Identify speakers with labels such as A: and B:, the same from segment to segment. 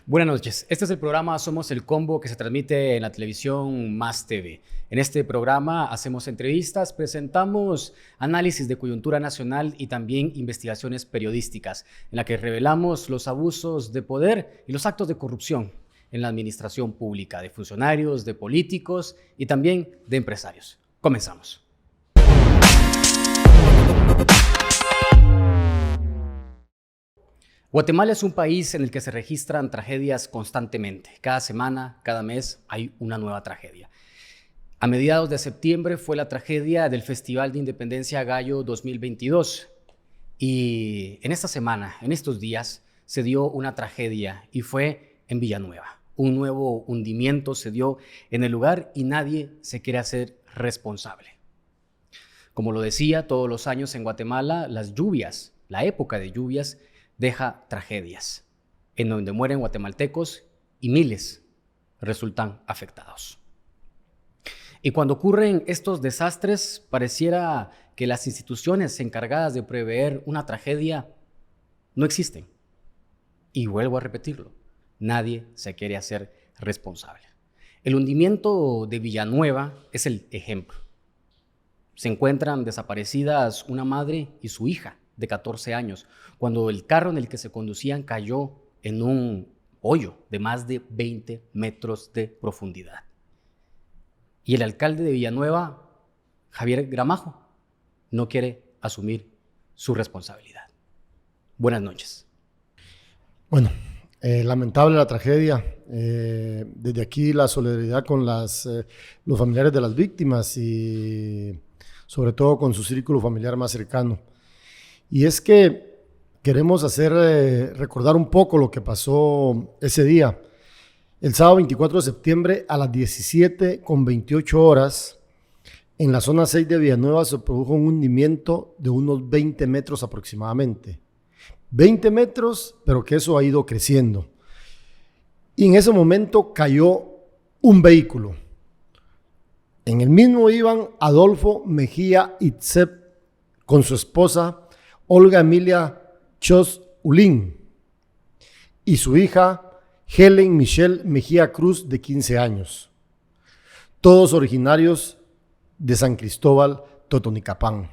A: Buenas noches, este es el programa Somos el Combo que se transmite en la televisión Más TV. En este programa hacemos entrevistas, presentamos análisis de coyuntura nacional y también investigaciones periodísticas en la que revelamos los abusos de poder y los actos de corrupción en la administración pública de funcionarios, de políticos y también de empresarios. Comenzamos. Guatemala es un país en el que se registran tragedias constantemente. Cada semana, cada mes hay una nueva tragedia. A mediados de septiembre fue la tragedia del Festival de Independencia Gallo 2022. Y en esta semana, en estos días, se dio una tragedia y fue en Villanueva. Un nuevo hundimiento se dio en el lugar y nadie se quiere hacer responsable. Como lo decía, todos los años en Guatemala, las lluvias, la época de lluvias, deja tragedias, en donde mueren guatemaltecos y miles resultan afectados. Y cuando ocurren estos desastres, pareciera que las instituciones encargadas de prever una tragedia no existen. Y vuelvo a repetirlo, nadie se quiere hacer responsable. El hundimiento de Villanueva es el ejemplo. Se encuentran desaparecidas una madre y su hija de 14 años, cuando el carro en el que se conducían cayó en un hoyo de más de 20 metros de profundidad. Y el alcalde de Villanueva, Javier Gramajo, no quiere asumir su responsabilidad. Buenas noches.
B: Bueno, lamentable la tragedia. Desde aquí la solidaridad con los familiares de las víctimas y sobre todo con su círculo familiar más cercano. Y es que queremos recordar un poco lo que pasó ese día. El sábado 24 de septiembre a las 17:28 horas, en la zona 6 de Villanueva se produjo un hundimiento de unos 20 metros aproximadamente. 20 metros, pero que eso ha ido creciendo. Y en ese momento cayó un vehículo. En el mismo iban Adolfo Mejía Itzep con su esposa Olga Emilia Chos Ulín y su hija Helen Michelle Mejía Cruz, de 15 años, todos originarios de San Cristóbal, Totonicapán.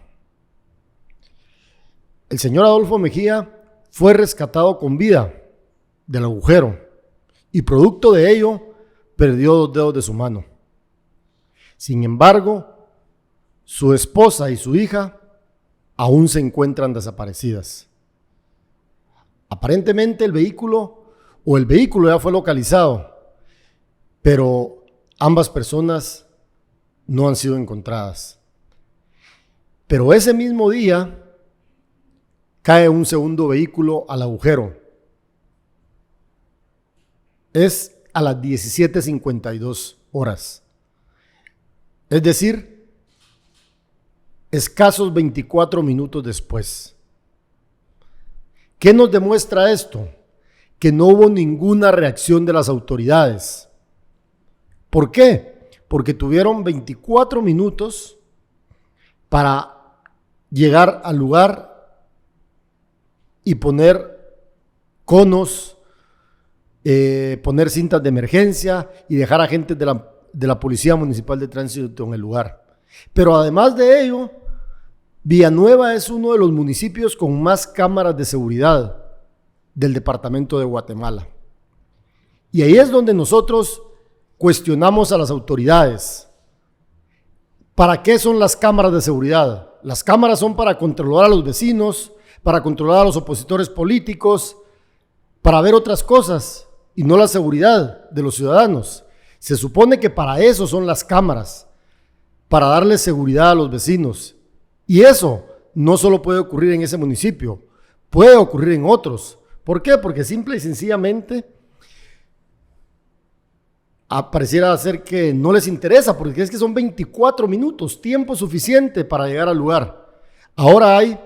B: El señor Adolfo Mejía fue rescatado con vida del agujero y producto de ello perdió 2 dedos de su mano. Sin embargo, su esposa y su hija aún se encuentran desaparecidas. Aparentemente el vehículo ya fue localizado, pero ambas personas no han sido encontradas. Pero ese mismo día cae un segundo vehículo al agujero. Es a las 17:52 horas. Es decir, escasos 24 minutos después. ¿Qué nos demuestra esto? Que no hubo ninguna reacción de las autoridades. ¿Por qué? Porque tuvieron 24 minutos para llegar al lugar y poner conos, poner cintas de emergencia y dejar agentes de la Policía Municipal de Tránsito en el lugar. Pero además de ello, Villanueva es uno de los municipios con más cámaras de seguridad del departamento de Guatemala. Y ahí es donde nosotros cuestionamos a las autoridades. ¿Para qué son las cámaras de seguridad? Las cámaras son para controlar a los vecinos, para controlar a los opositores políticos, para ver otras cosas y no la seguridad de los ciudadanos. Se supone que para eso son las cámaras, para darle seguridad a los vecinos. Y eso no solo puede ocurrir en ese municipio, puede ocurrir en otros. ¿Por qué? Porque simple y sencillamente pareciera ser que no les interesa, porque es que son 24 minutos, tiempo suficiente para llegar al lugar. Ahora hay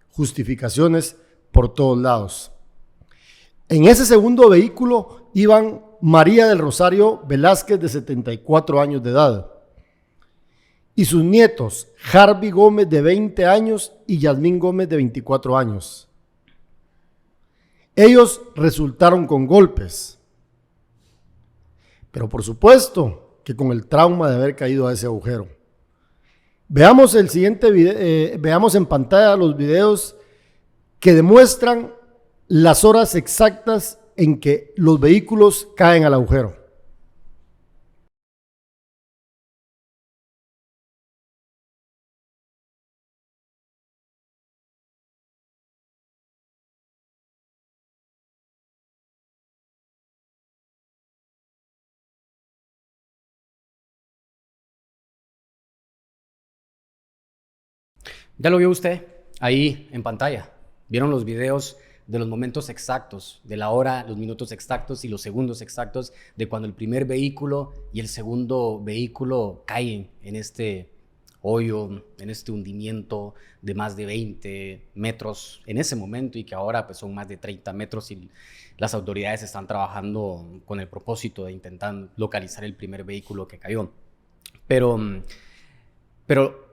B: justificaciones por todos lados. En ese segundo vehículo iban María del Rosario Velázquez, de 74 años de edad, y sus nietos, Harvey Gómez, de 20 años, y Yasmín Gómez, de 24 años. Ellos resultaron con golpes, pero por supuesto que con el trauma de haber caído a ese agujero. Veamos el siguiente video, veamos en pantalla los videos que demuestran las horas exactas en que los vehículos caen al agujero.
A: Ya lo vio usted ahí en pantalla. Vieron los videos de los momentos exactos, de la hora, los minutos exactos y los segundos exactos de cuando el primer vehículo y el segundo vehículo caen en este hoyo, en este hundimiento de más de 20 metros en ese momento, y que ahora pues son más de 30 metros, y las autoridades están trabajando con el propósito de intentar localizar el primer vehículo que cayó. Pero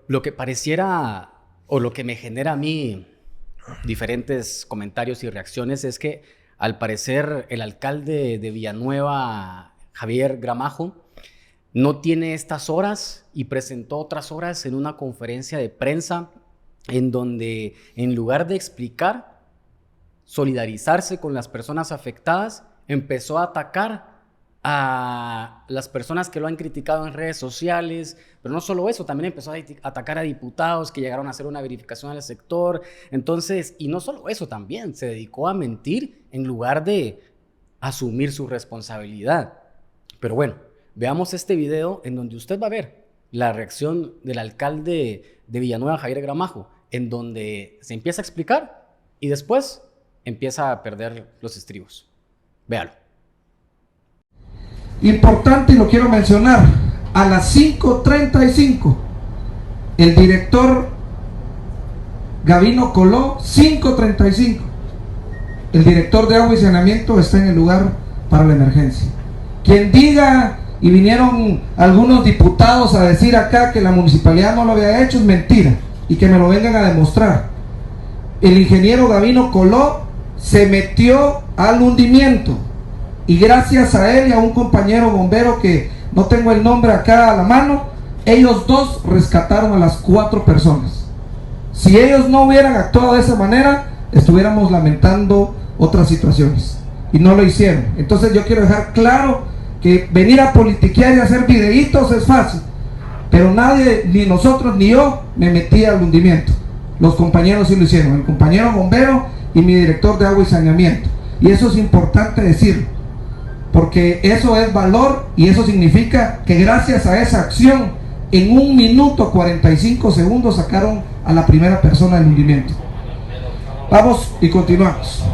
A: lo que pareciera, o lo que me genera a mí diferentes comentarios y reacciones, es que al parecer el alcalde de Villanueva, Javier Gramajo, no tiene estas horas y presentó otras horas en una conferencia de prensa en donde, en lugar de explicar, solidarizarse con las personas afectadas, empezó a atacar a las personas que lo han criticado en redes sociales. Pero no solo eso, también empezó a atacar a diputados que llegaron a hacer una verificación al sector. Entonces, y no solo eso, también se dedicó a mentir en lugar de asumir su responsabilidad. Pero bueno, veamos este video en donde usted va a ver la reacción del alcalde de Villanueva, Javier Gramajo, en donde se empieza a explicar y después empieza a perder los estribos. Véalo.
C: Importante, y lo quiero mencionar, a las 5:35 el director Gavino Coló, 5:35 el director de agua y saneamiento está en el lugar para la emergencia. Quien diga, y vinieron algunos diputados a decir acá que la municipalidad no lo había hecho, es mentira, y que me lo vengan a demostrar. El ingeniero Gavino Coló se metió al hundimiento, y gracias a él y a un compañero bombero que no tengo el nombre acá a la mano, ellos dos rescataron a las 4 personas. Si ellos no hubieran actuado de esa manera, estuviéramos lamentando otras situaciones, y no lo hicieron. Entonces yo quiero dejar claro que venir a politiquear y hacer videitos es fácil, pero nadie, ni nosotros ni yo, me metí al hundimiento. Los compañeros sí lo hicieron, el compañero bombero y mi director de agua y saneamiento, y eso es importante decirlo, porque eso es valor, y eso significa que gracias a esa acción, en 1 minuto 45 segundos sacaron a la primera persona del hundimiento. Vamos y continuamos.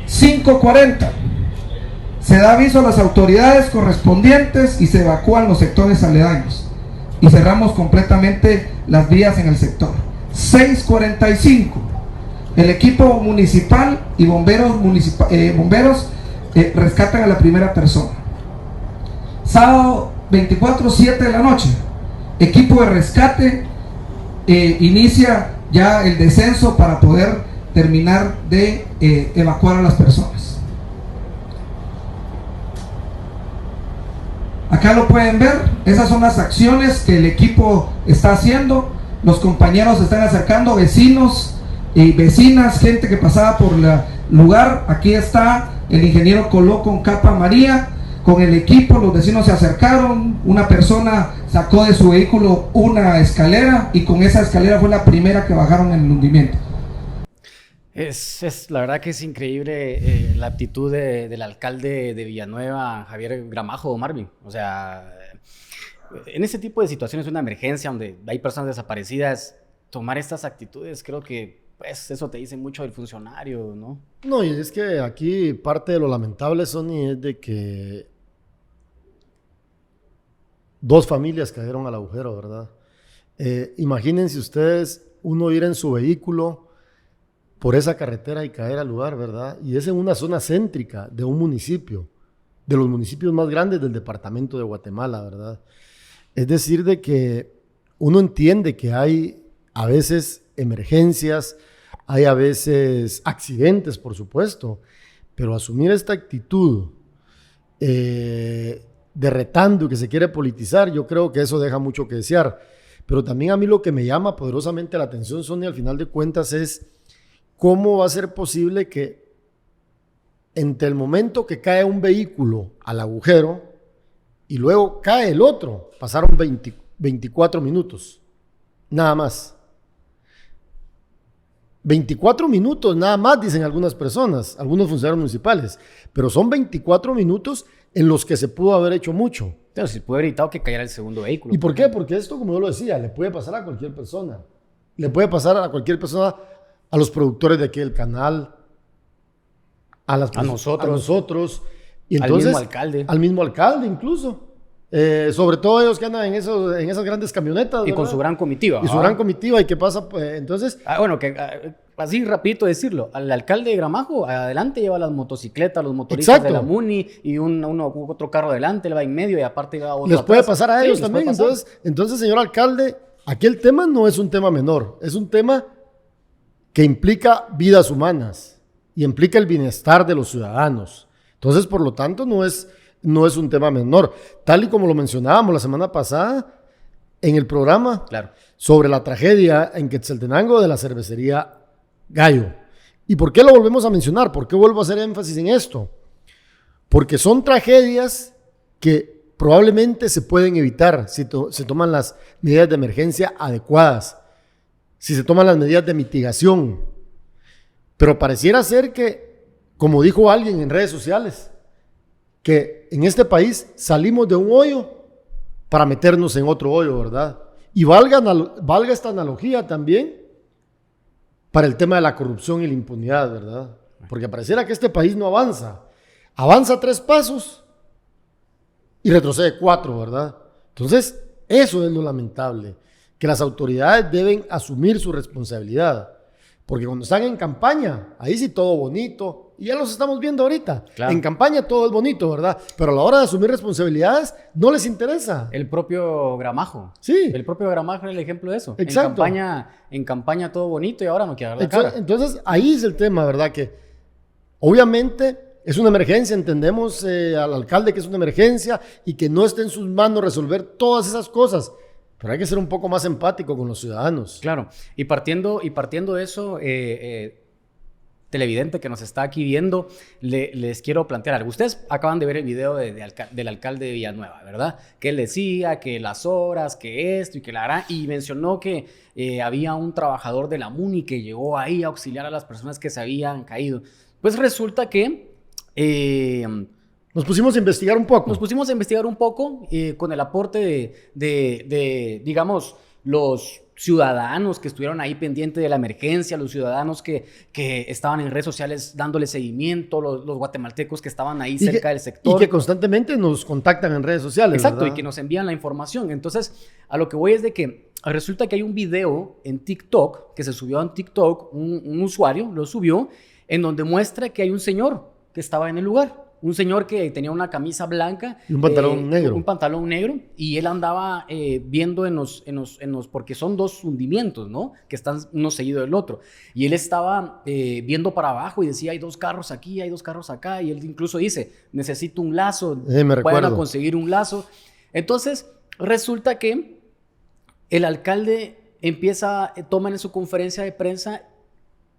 C: 5:40 se da aviso a las autoridades correspondientes y se evacúan los sectores aledaños y cerramos completamente las vías en el sector. 6:45 el equipo municipal y bomberos rescatan a la primera persona. Sábado 24, 7 de la noche, equipo de rescate inicia ya el descenso para poder terminar de evacuar a las personas. Acá lo pueden ver, esas son las acciones que el equipo está haciendo. Los compañeros se están acercando, vecinos y vecinas, gente que pasaba por el lugar. Aquí está el ingeniero Coló con capa amarilla, con el equipo. Los vecinos se acercaron, una persona sacó de su vehículo una escalera, y con esa escalera fue la primera que bajaron en el hundimiento.
A: La verdad que es increíble la actitud del alcalde de Villanueva, Javier Gramajo, Marvin. O sea, en ese tipo de situaciones, una emergencia donde hay personas desaparecidas, tomar estas actitudes, creo que pues eso te dice mucho del funcionario, ¿no?
B: No, y es que aquí parte de lo lamentable, Sonny, es de que 2 familias cayeron al agujero, ¿verdad? Imagínense ustedes, uno ir en su vehículo por esa carretera y caer al lugar, ¿verdad? Y es en una zona céntrica de un municipio, de los municipios más grandes del departamento de Guatemala, ¿verdad? Es decir, de que uno entiende que hay a veces emergencias, hay a veces accidentes, por supuesto, pero asumir esta actitud de retando que se quiere politizar, yo creo que eso deja mucho que desear. Pero también a mí lo que me llama poderosamente la atención, Sonia, al final de cuentas es cómo va a ser posible que entre el momento que cae un vehículo al agujero y luego cae el otro, pasaron 24 minutos, nada más. 24 minutos nada más, dicen algunas personas, algunos funcionarios municipales, pero son 24 minutos en los que se pudo haber hecho mucho.
A: Pero si pudo haber evitado que cayera el segundo vehículo.
B: ¿Y por qué? Porque esto, como yo lo decía, le puede pasar a cualquier persona. Le puede pasar a cualquier persona, a los productores de aquí del canal, a nosotros. Y entonces, al mismo alcalde incluso. Sobre todo ellos que andan en esas grandes camionetas.
A: Y
B: ¿verdad?
A: Con su gran comitiva.
B: Y su gran comitiva. ¿Y qué pasa? Pues, entonces...
A: bueno, así rapidito decirlo. Al alcalde de Gramajo, adelante lleva las motocicletas, los motoristas de la MUNI y otro carro adelante, él va en medio y aparte va otro
B: Les puede pasar a ellos
A: sí,
B: también. Entonces, señor alcalde, aquí el tema no es un tema menor. Es un tema que implica vidas humanas y implica el bienestar de los ciudadanos. Entonces, por lo tanto, no es un tema menor. Tal y como lo mencionábamos la semana pasada en el programa sobre la tragedia en Quetzaltenango de la cervecería Gallo. ¿Y por qué lo volvemos a mencionar? ¿Por qué vuelvo a hacer énfasis en esto? Porque son tragedias que probablemente se pueden evitar si se toman las medidas de emergencia adecuadas, si se toman las medidas de mitigación. Pero pareciera ser que, como dijo alguien en redes sociales, que en este país salimos de un hoyo para meternos en otro hoyo, ¿verdad? Y valga esta analogía también para el tema de la corrupción y la impunidad, ¿verdad? Porque pareciera que este país no avanza. Avanza 3 pasos y retrocede 4, ¿verdad? Entonces, eso es lo lamentable, que las autoridades deben asumir su responsabilidad. Porque cuando están en campaña, ahí sí todo bonito, y ya los estamos viendo ahorita. Claro. En campaña todo es bonito, ¿verdad? Pero a la hora de asumir responsabilidades, no les interesa.
A: El propio Gramajo.
B: Sí.
A: El propio Gramajo es el ejemplo de eso.
B: Exacto.
A: En campaña todo bonito y ahora no quiere dar la cara.
B: Entonces, ahí es el tema, ¿verdad? Que obviamente es una emergencia, entendemos al alcalde que es una emergencia y que no esté en sus manos resolver todas esas cosas. Pero hay que ser un poco más empático con los ciudadanos.
A: Claro. Y partiendo de eso, televidente que nos está aquí viendo, les quiero plantear algo. Ustedes acaban de ver el video del alcalde de Villanueva, ¿verdad? Que él decía que las horas, que esto y que la gran... Y mencionó que había un trabajador de la MUNI que llegó ahí a auxiliar a las personas que se habían caído. Pues resulta que...
B: Nos pusimos a investigar un poco.
A: Con el aporte de, digamos, los ciudadanos que estuvieron ahí pendientes de la emergencia, los ciudadanos que estaban en redes sociales dándole seguimiento, los guatemaltecos que estaban ahí cerca del sector.
B: Y que constantemente nos contactan en redes sociales.
A: Exacto,
B: ¿verdad?
A: Y que nos envían la información. Entonces, a lo que voy es de que resulta que hay un video en TikTok, que se subió en TikTok, un usuario lo subió, en donde muestra que hay un señor que estaba en el lugar. Un señor que tenía una camisa blanca
B: y un pantalón negro.
A: Un pantalón negro, y él andaba viendo en los, porque son 2 hundimientos, ¿no? Que están uno seguido del otro. Y él estaba viendo para abajo y decía, hay 2 carros aquí, hay 2 carros acá. Y él incluso dice, necesito un lazo, vayan a conseguir un lazo. Entonces, resulta que el alcalde toma en su conferencia de prensa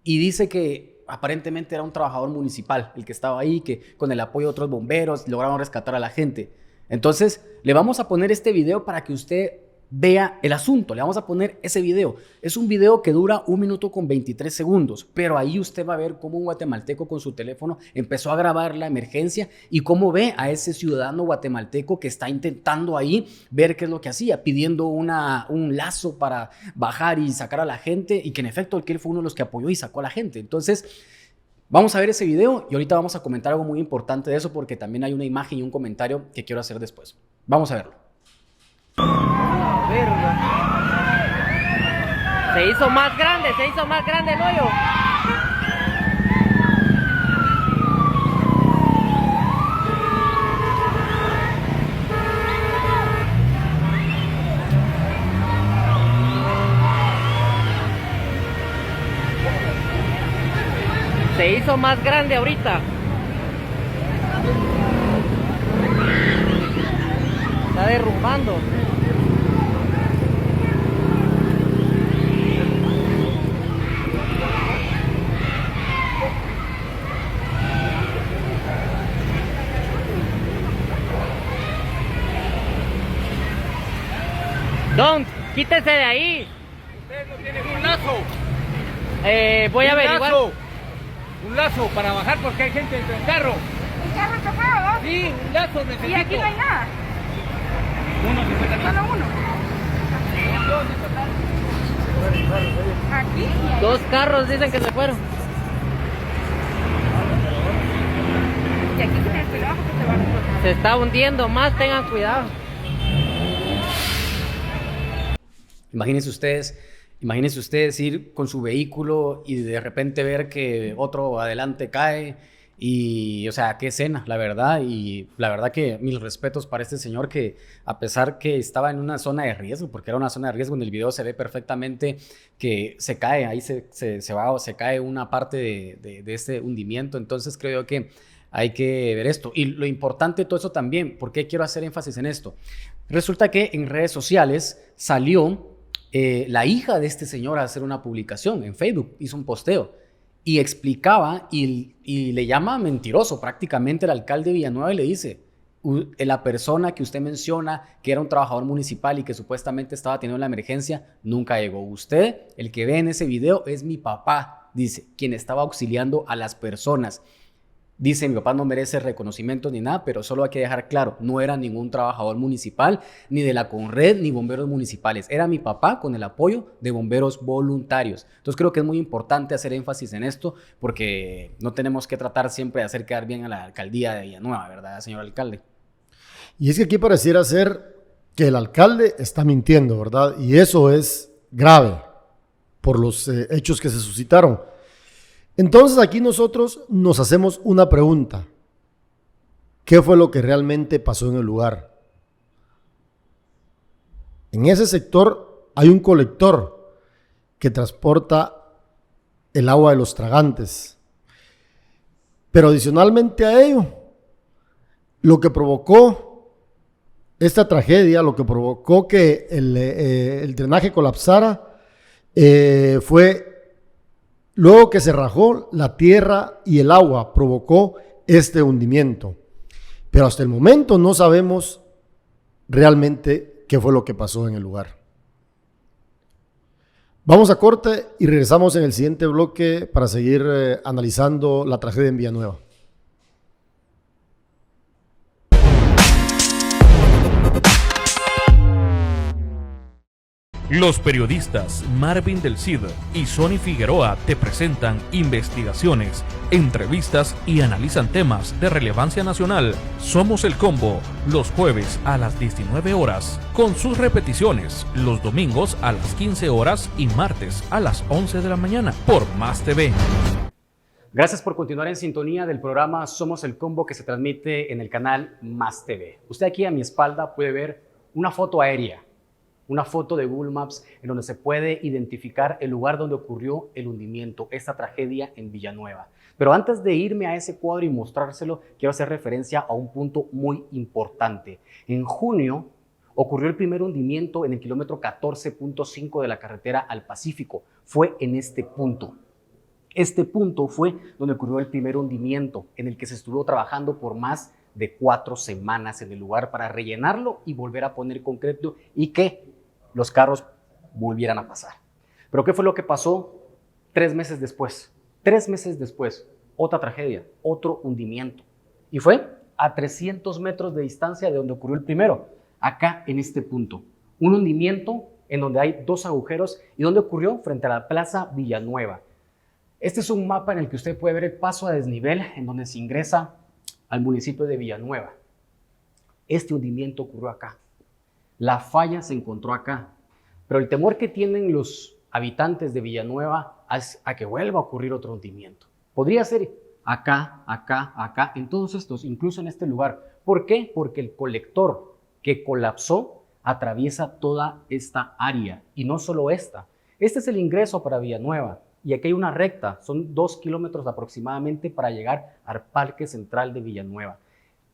A: y dice que aparentemente era un trabajador municipal el que estaba ahí, que con el apoyo de otros bomberos lograron rescatar a la gente. Entonces, le vamos a poner este video para que usted vea el asunto. Le vamos a poner ese video. Es un video que dura 1 minuto con 23 segundos, pero ahí usted va a ver cómo un guatemalteco con su teléfono empezó a grabar la emergencia y cómo ve a ese ciudadano guatemalteco que está intentando ahí ver qué es lo que hacía, pidiendo un lazo para bajar y sacar a la gente, y que en efecto él fue uno de los que apoyó y sacó a la gente. Entonces, vamos a ver ese video y ahorita vamos a comentar algo muy importante de eso, porque también hay una imagen y un comentario que quiero hacer después. Vamos a verlo.
D: Se hizo más grande el hoyo. Se hizo más grande ahorita. Está derrumbando. Don, quítese de ahí.
E: Ustedes no tienen un lazo.
D: Voy a averiguar.
E: Un lazo para bajar porque hay gente dentro del carro.
F: ¿El carro se fue o dos?
E: Sí, un lazo necesito.
F: ¿Y aquí no hay nada?
E: Uno se fue también.
F: Solo uno. ¿Aquí?
D: 2 carros dicen que se fueron.
F: Y aquí tiene el cuidado porque se va a explotar.
D: Se está hundiendo más, tengan cuidado.
A: Imagínense ustedes ir con su vehículo y de repente ver que otro adelante cae y, o sea, qué escena, la verdad. Y la verdad que mil respetos para este señor que, a pesar que estaba en una zona de riesgo, porque era una zona de riesgo, en el video se ve perfectamente que se cae, ahí se cae una parte de este hundimiento. Entonces creo que hay que ver esto. Y lo importante de todo eso también, ¿por qué quiero hacer énfasis en esto? Resulta que en redes sociales salió la hija de este señor a hacer una publicación en Facebook, hizo un posteo y explicaba y le llama mentiroso prácticamente al alcalde de Villanueva y le dice, la persona que usted menciona que era un trabajador municipal y que supuestamente estaba teniendo la emergencia, nunca llegó. Usted, el que ve en ese video, es mi papá, dice, quien estaba auxiliando a las personas. Dice, mi papá no merece reconocimiento ni nada, pero solo hay que dejar claro, no era ningún trabajador municipal, ni de la Conred, ni bomberos municipales. Era mi papá con el apoyo de bomberos voluntarios. Entonces creo que es muy importante hacer énfasis en esto, porque no tenemos que tratar siempre de hacer quedar bien a la alcaldía de Villanueva, ¿verdad, señor alcalde?
B: Y es que aquí pareciera ser que el alcalde está mintiendo, ¿verdad? Y eso es grave por los hechos que se suscitaron. Entonces aquí nosotros nos hacemos una pregunta. ¿Qué fue lo que realmente pasó en el lugar? En ese sector hay un colector que transporta el agua de los tragantes. Pero adicionalmente a ello, lo que provocó esta tragedia, lo que provocó que el drenaje colapsara, fue luego que se rajó la tierra y el agua, provocó este hundimiento. Pero hasta el momento no sabemos realmente qué fue lo que pasó en el lugar. Vamos a corte y regresamos en el siguiente bloque para seguir analizando la tragedia en Villanueva.
G: Los periodistas Marvin del Cid y Sony Figueroa te presentan investigaciones, entrevistas y analizan temas de relevancia nacional. Somos el Combo, los jueves a las 19 horas, con sus repeticiones los domingos a las 15 horas y martes a las 11 de la mañana por Más TV.
A: Gracias por continuar en sintonía del programa Somos el Combo, que se transmite en el canal Más TV. Usted aquí a mi espalda puede ver una foto aérea, una foto de Google Maps en donde se puede identificar el lugar donde ocurrió el hundimiento, esta tragedia en Villanueva. Pero antes de irme a ese cuadro y mostrárselo, quiero hacer referencia a un punto muy importante. En junio ocurrió el primer hundimiento en el kilómetro 14.5 de la carretera al Pacífico. Fue en este punto. Este punto fue donde ocurrió el primer hundimiento, en el que se estuvo trabajando por más de 4 semanas en el lugar para rellenarlo y volver a poner concreto y que los carros volvieran a pasar. Pero ¿qué fue lo que pasó 3 meses después? 3 meses después, otra tragedia, otro hundimiento. Y fue a 300 metros de distancia de donde ocurrió el primero, acá en este punto. Un hundimiento en donde hay 2 agujeros y donde ocurrió frente a la Plaza Villanueva. Este es un mapa en el que usted puede ver el paso a desnivel en donde se ingresa al municipio de Villanueva. Este hundimiento ocurrió acá. La falla se encontró acá. Pero el temor que tienen los habitantes de Villanueva es a que vuelva a ocurrir otro hundimiento. Podría ser acá, acá, acá, en todos estos, incluso en este lugar. ¿Por qué? Porque el colector que colapsó atraviesa toda esta área. Y no solo esta. Este es el ingreso para Villanueva. y aquí hay una recta, son 2 kilómetros aproximadamente para llegar al Parque Central de Villanueva.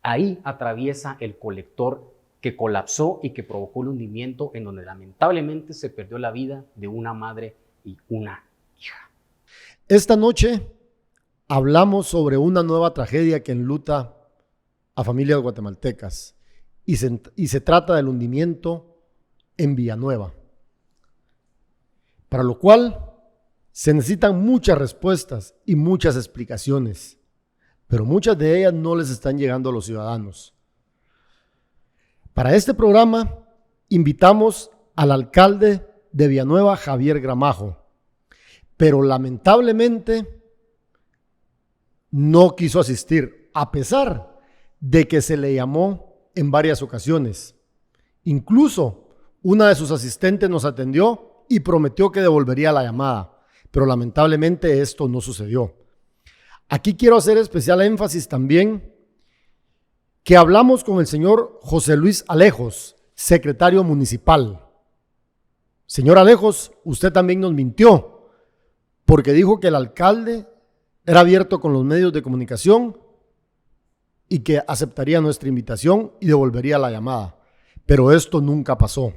A: Ahí atraviesa el colector que colapsó y que provocó el hundimiento en donde lamentablemente se perdió la vida de una madre y una hija.
B: Esta noche hablamos sobre una nueva tragedia que enluta a familias guatemaltecas y se trata del hundimiento en Villanueva, para lo cual se necesitan muchas respuestas y muchas explicaciones, pero muchas de ellas no les están llegando a los ciudadanos. Para este programa invitamos al alcalde de Villanueva, Javier Gramajo, pero lamentablemente no quiso asistir, a pesar de que se le llamó en varias ocasiones. Incluso una de sus asistentes nos atendió y prometió que devolvería la llamada, pero lamentablemente esto no sucedió. Aquí quiero hacer especial énfasis también que hablamos con el señor José Luis Alejos, secretario municipal. Señor Alejos, usted también nos mintió, porque dijo que el alcalde era abierto con los medios de comunicación y que aceptaría nuestra invitación y devolvería la llamada, pero esto nunca pasó.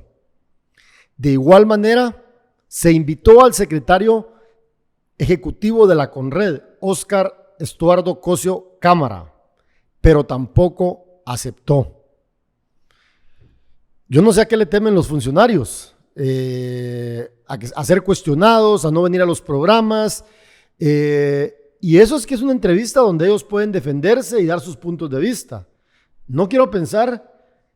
B: De igual manera, se invitó al secretario ejecutivo de la CONRED, Óscar Estuardo Cosio Cámara, pero tampoco aceptó. Yo no sé a qué le temen los funcionarios, a ser cuestionados, a no venir a los programas, y eso es que es una entrevista donde ellos pueden defenderse y dar sus puntos de vista. No quiero pensar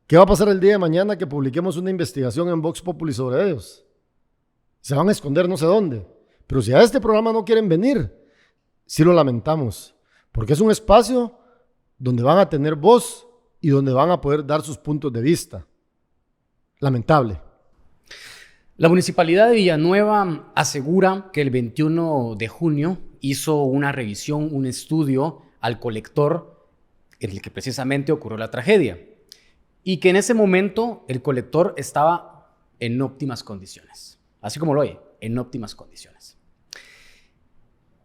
B: qué va a pasar el día de mañana que publiquemos una investigación en Vox Populi sobre ellos. Se van a esconder no sé dónde, pero si a este programa no quieren venir, sí lo lamentamos, porque es un espacio donde van a tener voz y donde van a poder dar sus puntos de vista. Lamentable.
A: La Municipalidad de Villanueva asegura que el 21 de junio hizo una revisión, un estudio al colector en el que precisamente ocurrió la tragedia y que en ese momento el colector estaba en óptimas condiciones, así como lo oye, en óptimas condiciones.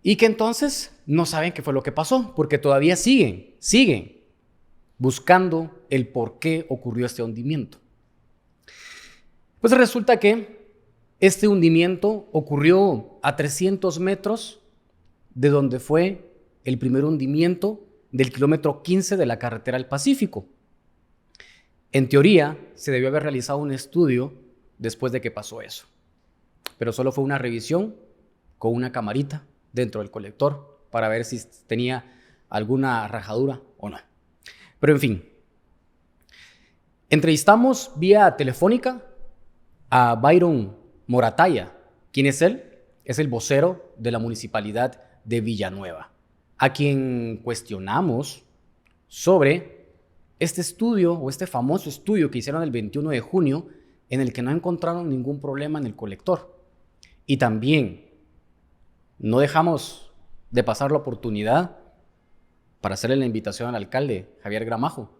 A: Y que entonces no saben qué fue lo que pasó, porque todavía siguen buscando el por qué ocurrió este hundimiento. Pues resulta que este hundimiento ocurrió a 300 metros de donde fue el primer hundimiento del kilómetro 15 de la carretera al Pacífico. En teoría, se debió haber realizado un estudio después de que pasó eso, pero solo fue una revisión con una camarita dentro del colector para ver si tenía alguna rajadura o no. Pero en fin, entrevistamos vía telefónica a Byron Morataya. ¿Quién es él? Es el vocero de la Municipalidad de Villanueva, a quien cuestionamos sobre este estudio o este famoso estudio que hicieron el 21 de junio en el que no encontraron ningún problema en el colector. Y también no dejamos de pasar la oportunidad para hacerle la invitación al alcalde Javier Gramajo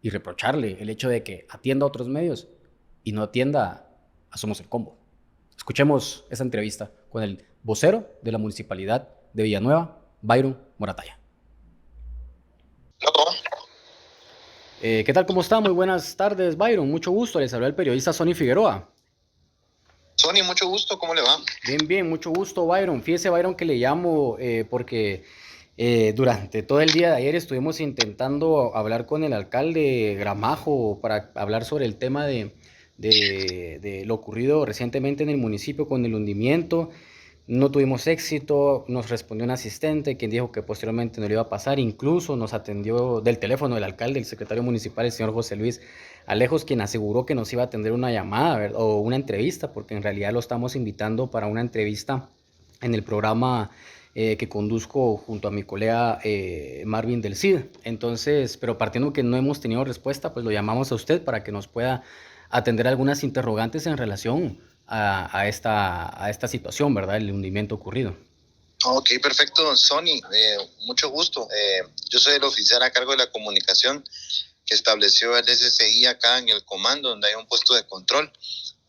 A: y reprocharle el hecho de que atienda a otros medios y no atienda a Somos el Combo. Escuchemos esa entrevista con el vocero de la Municipalidad de Villanueva, Byron Morataya. ¿Qué tal? ¿Cómo está? Muy buenas tardes, Byron. Mucho gusto. Les habla el periodista Sonny Figueroa.
H: Sonny, mucho gusto. ¿Cómo le va?
A: Bien, mucho gusto, Byron. Fíjese, Byron, que le llamo porque durante todo el día de ayer estuvimos intentando hablar con el alcalde Gramajo para hablar sobre el tema de lo ocurrido recientemente en el municipio con el hundimiento. No tuvimos éxito, nos respondió un asistente quien dijo que posteriormente no le iba a pasar, incluso nos atendió del teléfono del alcalde, el secretario municipal, el señor José Luis Alejos, quien aseguró que nos iba a atender una llamada, ¿verdad? O una entrevista, porque en realidad lo estamos invitando para una entrevista en el programa que conduzco junto a mi colega Marvin del Cid. Entonces, pero partiendo que no hemos tenido respuesta, pues lo llamamos a usted para que nos pueda atender algunas interrogantes en relación a esta situación, ¿verdad? El hundimiento ocurrido.
H: Ok, perfecto, Sonny, mucho gusto. Yo soy el oficial a cargo de la comunicación que estableció el SSI acá en el comando, donde hay un puesto de control.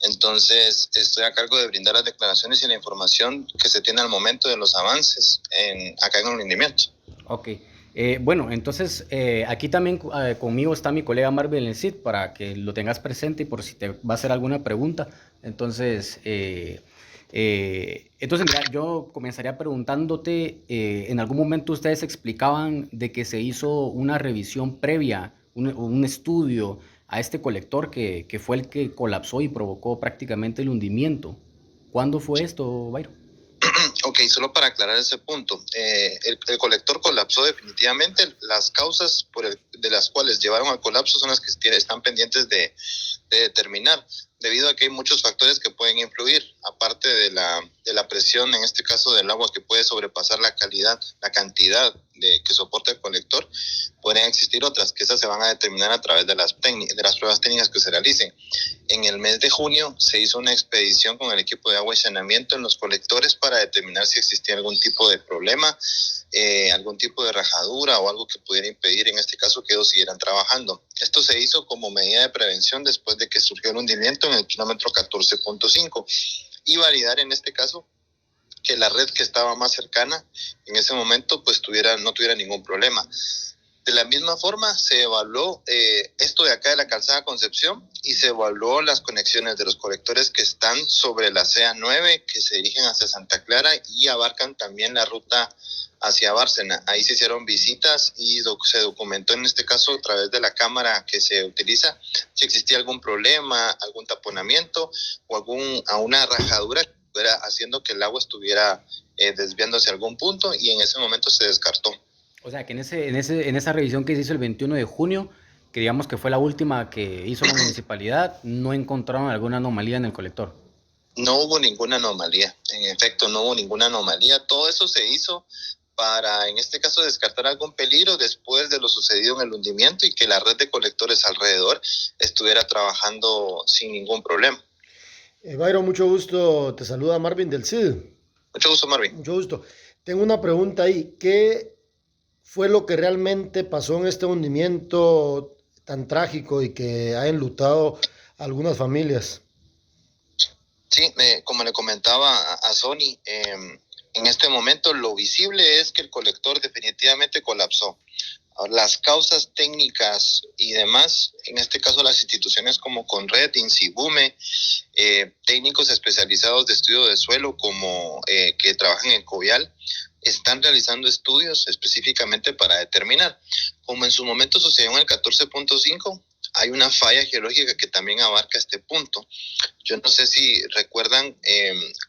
H: Entonces, estoy a cargo de brindar las declaraciones y la información que se tiene al momento de los avances acá en el rendimiento.
A: Ok. Bueno, entonces aquí también conmigo está mi colega Marvin del CID para que lo tengas presente y por si te va a hacer alguna pregunta. Entonces, mira, yo comenzaría preguntándote, en algún momento ustedes explicaban de que se hizo una revisión previa, un estudio a este colector que fue el que colapsó y provocó prácticamente el hundimiento. ¿Cuándo fue esto, Byron?
H: Ok, solo para aclarar ese punto, el colector colapsó definitivamente. Las causas de las cuales llevaron al colapso son las que están pendientes de determinar, debido a que hay muchos factores que pueden influir, aparte de la presión, en este caso del agua, que puede sobrepasar la cantidad que soporta el colector. Pueden existir otras, que esas se van a determinar a través de las pruebas técnicas que se realicen. En el mes de junio se hizo una expedición con el equipo de agua y saneamiento en los colectores para determinar si existía algún tipo de problema, algún tipo de rajadura o algo que pudiera impedir, en este caso, que ellos siguieran trabajando. Esto se hizo como medida de prevención después de que surgió el hundimiento en el kilómetro 14.5 y validar, en este caso, que la red que estaba más cercana en ese momento pues no tuviera ningún problema. De la misma forma se evaluó esto de acá de la calzada Concepción y se evaluó las conexiones de los colectores que están sobre la CA9, que se dirigen hacia Santa Clara y abarcan también la ruta hacia Bárcena. Ahí se hicieron visitas y se documentó, en este caso a través de la cámara que se utiliza, si existía algún problema, algún taponamiento o una rajadura que estuviera haciendo que el agua estuviera desviando hacia algún punto, y en ese momento se descartó.
A: O sea, que en esa revisión que se hizo el 21 de junio, que digamos que fue la última que hizo la municipalidad, no encontraron alguna anomalía en el colector.
H: No hubo ninguna anomalía, en efecto, no hubo ninguna anomalía. Todo eso se hizo para, en este caso, descartar algún peligro después de lo sucedido en el hundimiento y que la red de colectores alrededor estuviera trabajando sin ningún problema.
B: Byron, mucho gusto. Te saluda Marvin del CID.
H: Mucho gusto, Marvin.
B: Mucho gusto. Tengo una pregunta ahí. ¿Qué fue lo que realmente pasó en este hundimiento tan trágico y que ha enlutado a algunas familias?
H: Sí, como le comentaba a Sony, en este momento lo visible es que el colector definitivamente colapsó. Las causas técnicas y demás, en este caso las instituciones como Conred, Insibume, técnicos especializados de estudio de suelo como que trabajan en Covial, están realizando estudios específicamente para determinar. Como en su momento sucedió en el 14.5, hay una falla geológica que también abarca este punto. Yo no sé si recuerdan,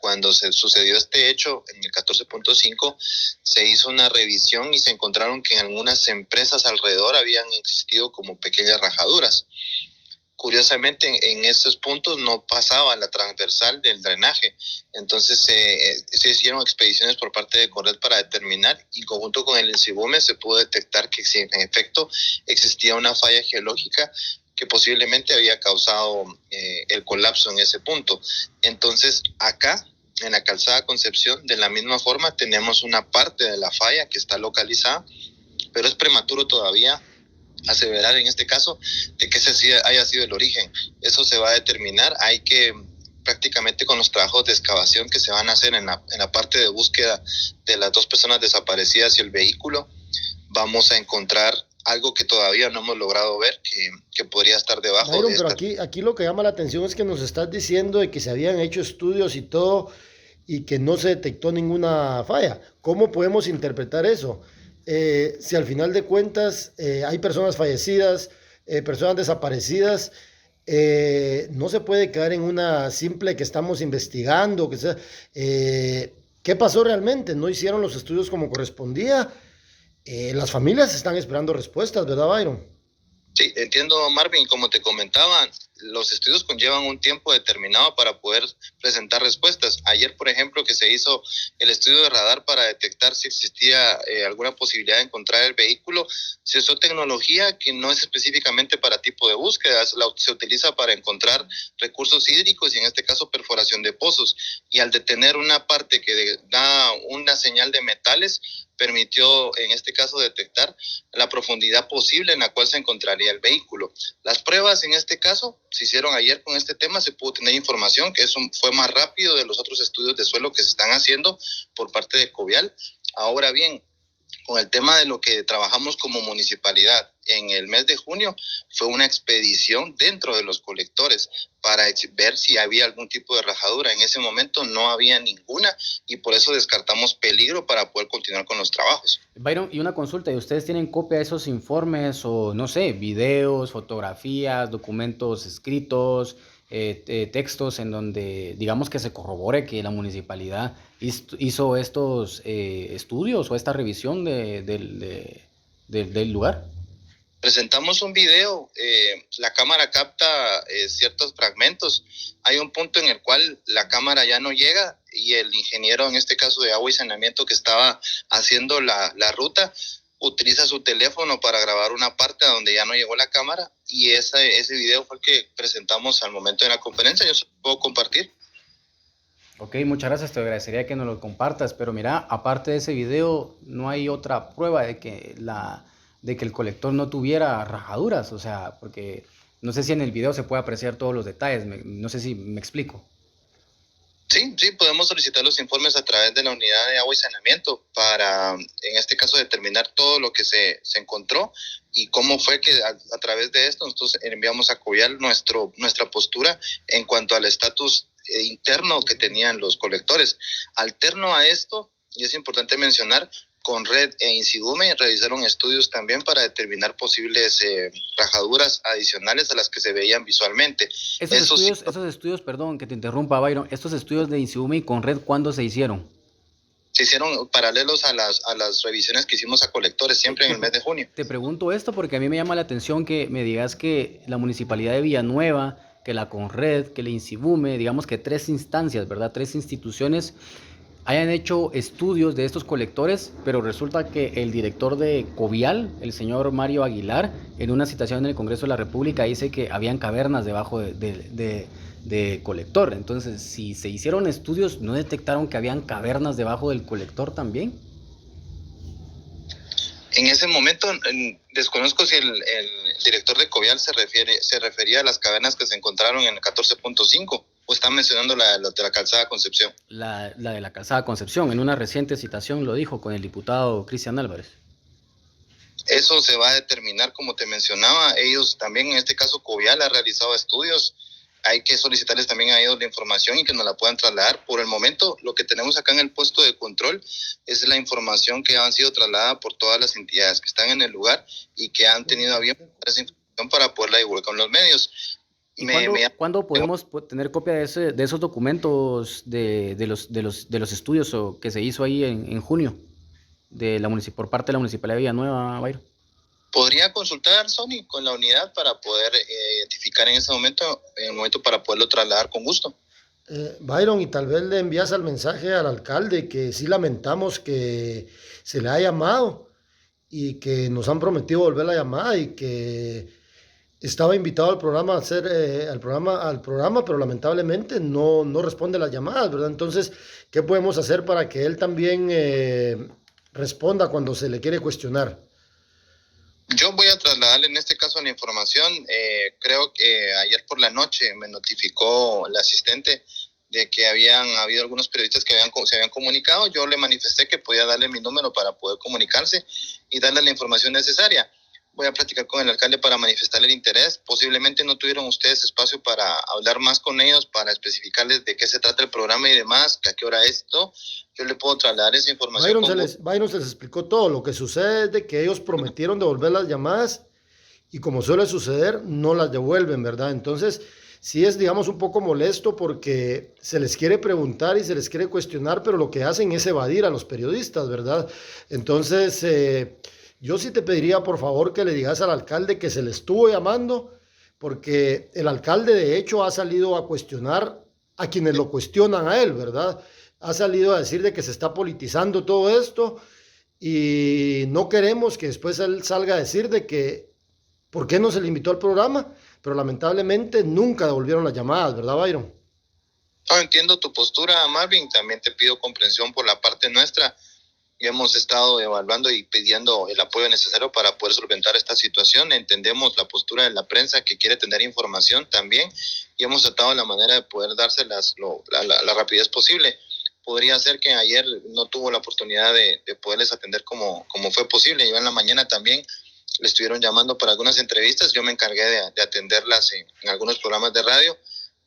H: cuando se sucedió este hecho en el 14.5, se hizo una revisión y se encontraron que en algunas empresas alrededor habían existido como pequeñas rajaduras. Curiosamente, en esos puntos no pasaba la transversal del drenaje. Entonces se hicieron expediciones por parte de Conred para determinar, y en conjunto con el Insibume se pudo detectar que sí, en efecto existía una falla geológica que posiblemente había causado el colapso en ese punto. Entonces acá, en la calzada Concepción, de la misma forma tenemos una parte de la falla que está localizada, pero es prematuro todavía aseverar en este caso de que ese sí haya sido el origen. Eso se va a determinar. Hay que, prácticamente con los trabajos de excavación que se van a hacer en la parte de búsqueda de las dos personas desaparecidas y el vehículo, vamos a encontrar algo que todavía no hemos logrado ver, que podría estar debajo
B: Byron,
H: de esta.
B: pero aquí lo que llama la atención es que nos estás diciendo de que se habían hecho estudios y todo y que no se detectó ninguna falla. ¿Cómo podemos interpretar eso? Si al final de cuentas hay personas fallecidas, personas desaparecidas, no se puede quedar en una simple que estamos investigando, que sea, ¿qué pasó realmente? ¿No hicieron los estudios como correspondía? Las familias están esperando respuestas, ¿verdad, Byron?
H: Sí, entiendo, Marvin. Como te comentaba, los estudios conllevan un tiempo determinado para poder presentar respuestas. Ayer, por ejemplo, que se hizo el estudio de radar para detectar si existía alguna posibilidad de encontrar el vehículo, se usó tecnología que no es específicamente para tipo de búsqueda, se utiliza para encontrar recursos hídricos y en este caso perforación de pozos. Y al detener una parte que da una señal de metales, permitió en este caso detectar la profundidad posible en la cual se encontraría el vehículo. Las pruebas en este caso se hicieron ayer con este tema, se pudo tener información que eso fue más rápido de los otros estudios de suelo que se están haciendo por parte de Covial. Ahora bien, con el tema de lo que trabajamos como municipalidad en el mes de junio, fue una expedición dentro de los colectores para ver si había algún tipo de rajadura. En ese momento no había ninguna y por eso descartamos peligro para poder continuar con los trabajos.
A: Byron, y una consulta, ¿y ustedes tienen copia de esos informes o, no sé, videos, fotografías, documentos escritos, textos en donde, digamos, que se corrobore que la municipalidad hizo estos estudios o esta revisión del lugar?
H: Presentamos un video, la cámara capta ciertos fragmentos. Hay un punto en el cual la cámara ya no llega y el ingeniero, en este caso de agua y saneamiento, que estaba haciendo la ruta, utiliza su teléfono para grabar una parte a donde ya no llegó la cámara, y ese video fue el que presentamos al momento de la conferencia. Yo se lo puedo compartir.
A: Ok, muchas gracias, te agradecería que nos lo compartas, pero mira, aparte de ese video, no hay otra prueba de que el colector no tuviera rajaduras, o sea, porque no sé si en el video se puede apreciar todos los detalles, no sé si me explico.
H: Sí, podemos solicitar los informes a través de la unidad de agua y saneamiento para, en este caso, determinar todo lo que se encontró y cómo fue que a través de esto nosotros enviamos a Covial nuestra postura en cuanto al estatus interno que tenían los colectores. Alterno a esto, y es importante mencionar, Conred e Insidume realizaron estudios también para determinar posibles rajaduras adicionales a las que se veían visualmente.
A: Esos estudios, perdón que te interrumpa, Byron, estos estudios de Insidume y Conred, ¿cuándo se hicieron?
H: Se hicieron paralelos a las revisiones que hicimos a colectores siempre en el mes de junio.
A: Te pregunto esto porque a mí me llama la atención que me digas que la Municipalidad de Villanueva, que la Conred, que la Insibume, digamos que 3 instancias, ¿verdad? 3 instituciones hayan hecho estudios de estos colectores, pero resulta que el director de Covial, el señor Mario Aguilar, en una citación en el Congreso de la República dice que habían cavernas debajo de colector. Entonces, si se hicieron estudios, ¿no detectaron que habían cavernas debajo del colector también?
H: En ese momento desconozco si el director de Covial se refería a las cavernas que se encontraron en el 14.5 o está mencionando la de la calzada Concepción.
A: La de la calzada Concepción, en una reciente citación lo dijo con el diputado Cristian Álvarez.
H: Eso se va a determinar, como te mencionaba. Ellos también, en este caso Covial ha realizado estudios. Hay que solicitarles también a ellos la información y que nos la puedan trasladar. Por el momento, lo que tenemos acá en el puesto de control es la información que han sido trasladada por todas las entidades que están en el lugar y que han tenido a bien esa información para poderla divulgar con los medios.
A: ¿Cuándo podemos tener copia de esos documentos de los estudios que se hizo ahí en junio por parte de la Municipalidad de Villanueva, Byron?
H: Podría consultar, Sony, con la unidad para poder identificar en ese momento, para poderlo trasladar con gusto.
B: Byron, y tal vez le envías el mensaje al alcalde que sí lamentamos que se le ha llamado y que nos han prometido volver la llamada y que estaba invitado al programa a hacer al programa, pero lamentablemente no responde las llamadas, ¿verdad? Entonces, ¿qué podemos hacer para que él también responda cuando se le quiere cuestionar?
H: Yo voy a trasladarle en este caso la información. Creo que ayer por la noche me notificó la asistente de que habían habido algunos periodistas que se habían comunicado. Yo le manifesté que podía darle mi número para poder comunicarse y darle la información necesaria. Voy a platicar con el alcalde para manifestarle el interés. Posiblemente no tuvieron ustedes espacio para hablar más con ellos, para especificarles de qué se trata el programa y demás, que a qué hora es esto. Yo le puedo trasladar esa información.
B: Byron se les explicó todo. Lo que sucede es de que ellos prometieron devolver las llamadas y, como suele suceder, no las devuelven, ¿verdad? Entonces, sí es, digamos, un poco molesto porque se les quiere preguntar y se les quiere cuestionar, pero lo que hacen es evadir a los periodistas, ¿verdad? Entonces, yo sí te pediría, por favor, que le digas al alcalde que se le estuvo llamando, porque el alcalde, de hecho, ha salido a cuestionar a quienes lo cuestionan a él, ¿verdad? Ha salido a decir de que se está politizando todo esto y no queremos que después él salga a decir de que por qué no se le invitó al programa, pero lamentablemente nunca devolvieron las llamadas, ¿verdad, Byron?
H: No, entiendo tu postura, Marvin. También te pido comprensión por la parte nuestra. Ya hemos estado evaluando y pidiendo el apoyo necesario para poder solventar esta situación. Entendemos la postura de la prensa que quiere tener información también y hemos tratado la manera de poder dárselas la rapidez posible. Podría ser que ayer no tuvo la oportunidad de poderles atender como fue posible. Yo en la mañana también le estuvieron llamando para algunas entrevistas. Yo me encargué de atenderlas en algunos programas de radio,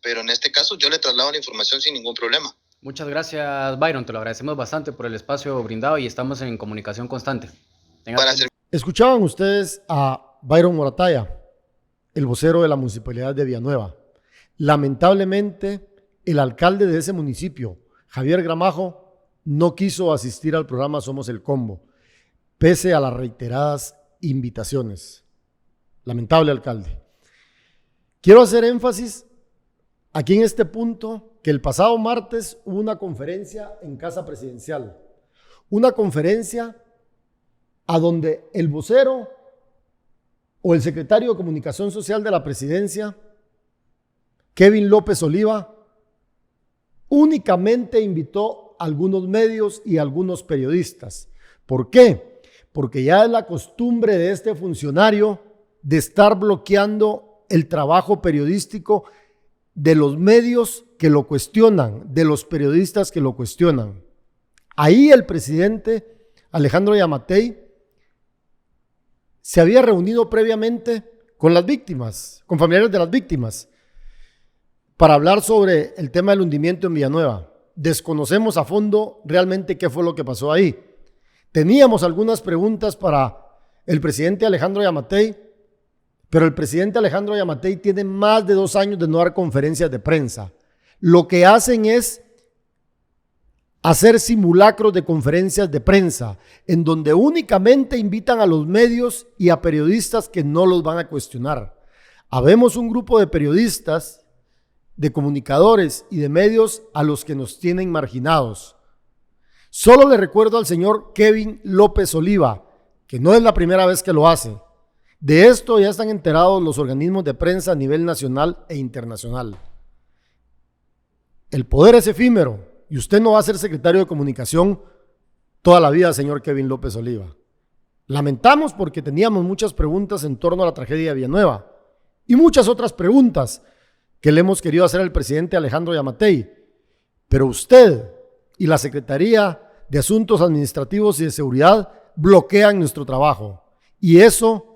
H: pero en este caso yo le traslado la información sin ningún problema.
A: Muchas gracias, Byron. Te lo agradecemos bastante por el espacio brindado y estamos en comunicación constante.
B: Escuchaban ustedes a Byron Morataya, el vocero de la Municipalidad de Villanueva. Lamentablemente, el alcalde de ese municipio, Javier Gramajo, no quiso asistir al programa Somos el Combo, pese a las reiteradas invitaciones. Lamentable, alcalde. Quiero hacer énfasis aquí en este punto que el pasado martes hubo una conferencia en Casa Presidencial. Una conferencia a donde el vocero o el secretario de Comunicación Social de la Presidencia, Kevin López Oliva, únicamente invitó a algunos medios y a algunos periodistas. ¿Por qué? Porque ya es la costumbre de este funcionario de estar bloqueando el trabajo periodístico de los medios que lo cuestionan, de los periodistas que lo cuestionan. Ahí el presidente Alejandro Yamatei se había reunido previamente con las víctimas, con familiares de las víctimas, para hablar sobre el tema del hundimiento en Villanueva. Desconocemos a fondo realmente qué fue lo que pasó ahí. Teníamos algunas preguntas para el presidente Alejandro Yamatei, pero el presidente Alejandro Yamatei tiene más de 2 años de no dar conferencias de prensa. Lo que hacen es hacer simulacros de conferencias de prensa, en donde únicamente invitan a los medios y a periodistas que no los van a cuestionar. Habemos un grupo de periodistas, de comunicadores y de medios a los que nos tienen marginados. Solo le recuerdo al señor Kevin López Oliva, que no es la primera vez que lo hace. De esto ya están enterados los organismos de prensa a nivel nacional e internacional. El poder es efímero y usted no va a ser secretario de Comunicación toda la vida, señor Kevin López Oliva. Lamentamos porque teníamos muchas preguntas en torno a la tragedia de Villanueva y muchas otras preguntas que le hemos querido hacer al presidente Alejandro Yamatei, pero usted y la Secretaría de Asuntos Administrativos y de Seguridad bloquean nuestro trabajo y eso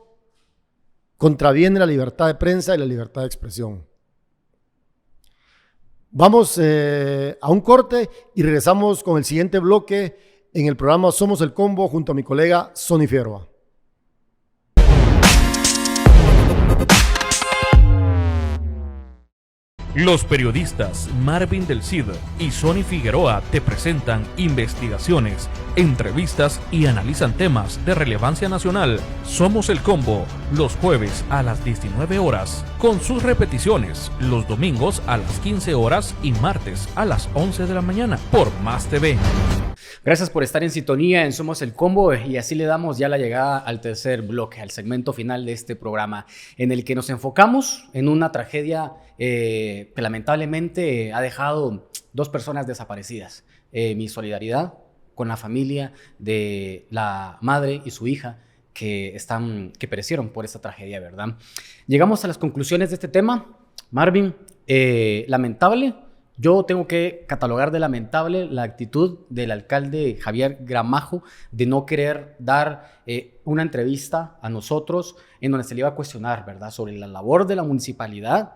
B: contraviene la libertad de prensa y la libertad de expresión. Vamos a un corte y regresamos con el siguiente bloque en el programa Somos el Combo junto a mi colega Sonny Figueroa.
G: Los periodistas Marvin del Cid y Sonny Figueroa te presentan investigaciones, entrevistas y analizan temas de relevancia nacional. Somos el Combo, los jueves a las 19 horas, con sus repeticiones los domingos a las 15 horas y martes a las 11 de la mañana por Más TV.
A: Gracias por estar en sintonía en Somos el Combo y así le damos ya la llegada al tercer bloque, al segmento final de este programa, en el que nos enfocamos en una tragedia que lamentablemente ha dejado 2 personas desaparecidas. Mi solidaridad con la familia de la madre y su hija que perecieron por esta tragedia, ¿verdad? Llegamos a las conclusiones de este tema. Marvin, lamentable. Yo tengo que catalogar de lamentable la actitud del alcalde Javier Gramajo de no querer dar una entrevista a nosotros en donde se le iba a cuestionar, ¿verdad?, sobre la labor de la municipalidad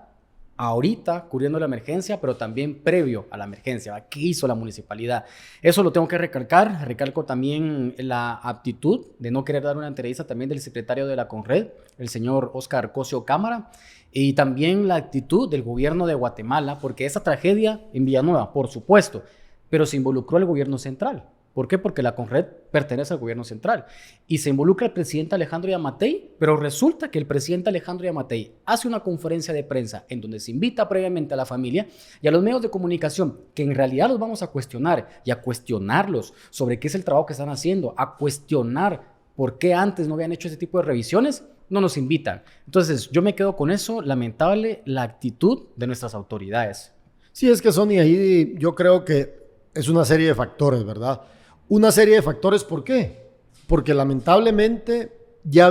A: ahorita cubriendo la emergencia, pero también previo a la emergencia, ¿verdad? ¿Qué hizo la municipalidad? Eso lo tengo que recalcar. Recalco también la aptitud de no querer dar una entrevista también del secretario de la CONRED, el señor Óscar Cosio Cámara, y también la actitud del gobierno de Guatemala, porque esa tragedia en Villanueva, por supuesto, pero se involucró el gobierno central. ¿Por qué? Porque la CONRED pertenece al gobierno central y se involucra el presidente Alejandro Yamatei, pero resulta que el presidente Alejandro Yamatei hace una conferencia de prensa en donde se invita previamente a la familia y a los medios de comunicación, que en realidad los vamos a cuestionar y a cuestionarlos sobre qué es el trabajo que están haciendo, a cuestionar por qué antes no habían hecho ese tipo de revisiones, no nos invitan. Entonces yo me quedo con eso, lamentable la actitud de nuestras autoridades.
B: Sí, es que Sonny, ahí yo creo que es una serie de factores, ¿verdad? una serie de factores. ¿Por qué? Porque lamentablemente se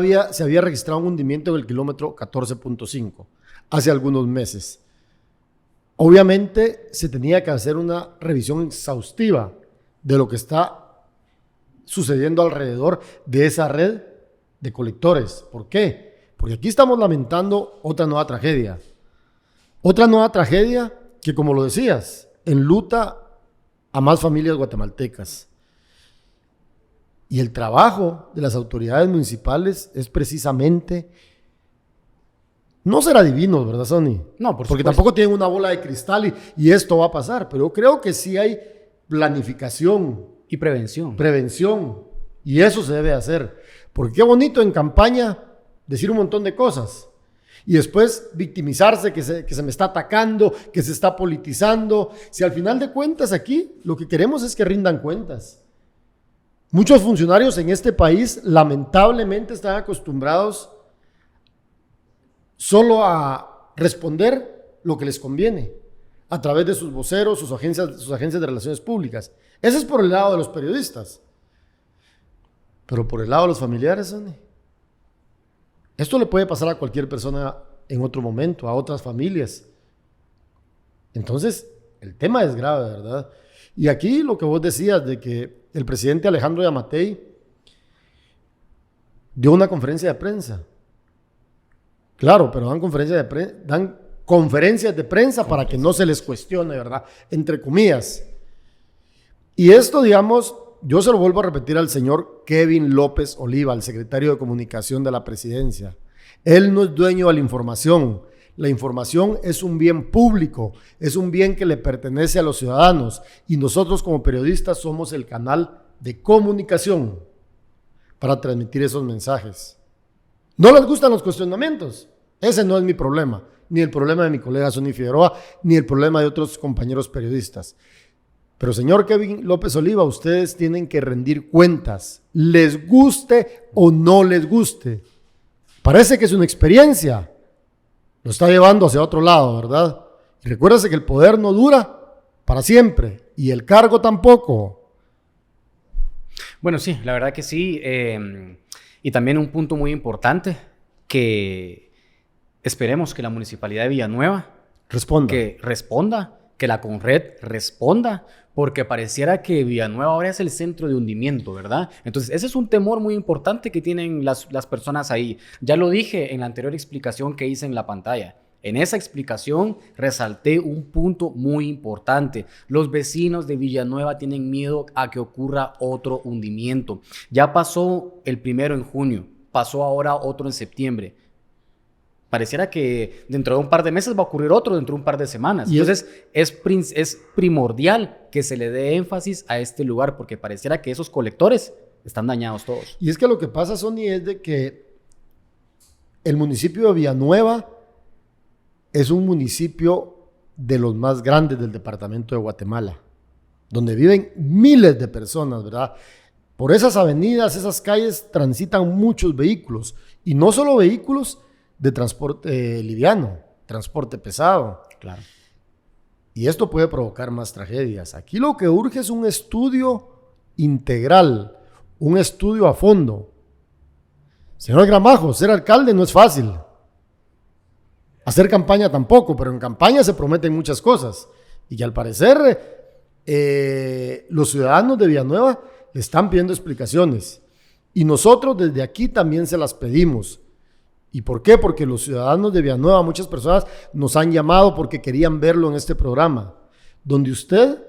B: había registrado un hundimiento en el kilómetro 14.5 hace algunos meses. Obviamente se tenía que hacer una revisión exhaustiva de lo que está sucediendo alrededor de esa red de colectores. ¿Por qué? Porque aquí estamos lamentando otra nueva tragedia. Otra nueva tragedia que, como lo decías, enluta a más familias guatemaltecas. Y el trabajo de las autoridades municipales es precisamente no ser adivinos, ¿verdad, Sonny?
A: No, por
B: porque
A: supuesto.
B: tampoco tienen una bola de cristal y esto va a pasar, pero yo creo que sí hay planificación,
A: Y prevención.
B: prevención, y eso se debe hacer. Porque qué bonito en campaña decir un montón de cosas y después victimizarse, que se me está atacando, que se está politizando. Si al final de cuentas aquí lo que queremos es que rindan cuentas. Muchos funcionarios en este país lamentablemente están acostumbrados solo a responder lo que les conviene a través de sus voceros, sus agencias de relaciones públicas. Ese es por el lado de los periodistas. Pero por el lado de los familiares, Sonny, esto le puede pasar a cualquier persona en otro momento, a otras familias. Entonces, el tema es grave, ¿verdad? Y aquí lo que vos decías de que el presidente Alejandro Yamatei dio una conferencia de prensa. Claro, pero dan conferencias de prensa para que no se les cuestione, ¿verdad? Entre comillas. Y esto, digamos, yo se lo vuelvo a repetir al señor Kevin López Oliva, el secretario de Comunicación de la Presidencia. Él no es dueño de la información. La información es un bien público, es un bien que le pertenece a los ciudadanos y nosotros como periodistas somos el canal de comunicación para transmitir esos mensajes. ¿No les gustan los cuestionamientos? Ese no es mi problema, ni el problema de mi colega Sonny Figueroa, ni el problema de otros compañeros periodistas. Pero señor Kevin López Oliva, ustedes tienen que rendir cuentas, les guste o no les guste. Parece que es una experiencia. Lo está llevando hacia otro lado, ¿verdad? Y recuérdese que el poder no dura para siempre y el cargo tampoco.
A: Bueno, sí, la verdad que sí. Y también un punto muy importante, que esperemos que la Municipalidad de Villanueva responda, que la Conred responda, porque pareciera que Villanueva ahora es el centro de hundimiento, ¿verdad? Entonces, ese es un temor muy importante que tienen las personas ahí. Ya lo dije en la anterior explicación que hice en la pantalla. En esa explicación resalté un punto muy importante. Los vecinos de Villanueva tienen miedo a que ocurra otro hundimiento. Ya pasó el primero en junio, pasó ahora otro en septiembre. Pareciera que dentro de un par de meses va a ocurrir otro dentro de un par de semanas. Y entonces es primordial que se le dé énfasis a este lugar, porque pareciera que esos colectores están dañados todos.
B: Y es que lo que pasa, Sonny, es de que el municipio de Villanueva es un municipio de los más grandes del departamento de Guatemala, donde viven miles de personas, ¿verdad? Por esas avenidas, esas calles transitan muchos vehículos, y no solo vehículos de transporte liviano, transporte pesado.
A: Claro.
B: Y esto puede provocar más tragedias. Aquí lo que urge es un estudio integral, un estudio a fondo. Señor Gramajo, ser alcalde no es fácil. Hacer campaña tampoco, pero en campaña se prometen muchas cosas. Y que al parecer los ciudadanos de Villanueva le están pidiendo explicaciones. Y nosotros desde aquí también se las pedimos. ¿Y por qué? Porque los ciudadanos de Villanueva, muchas personas nos han llamado porque querían verlo en este programa, donde usted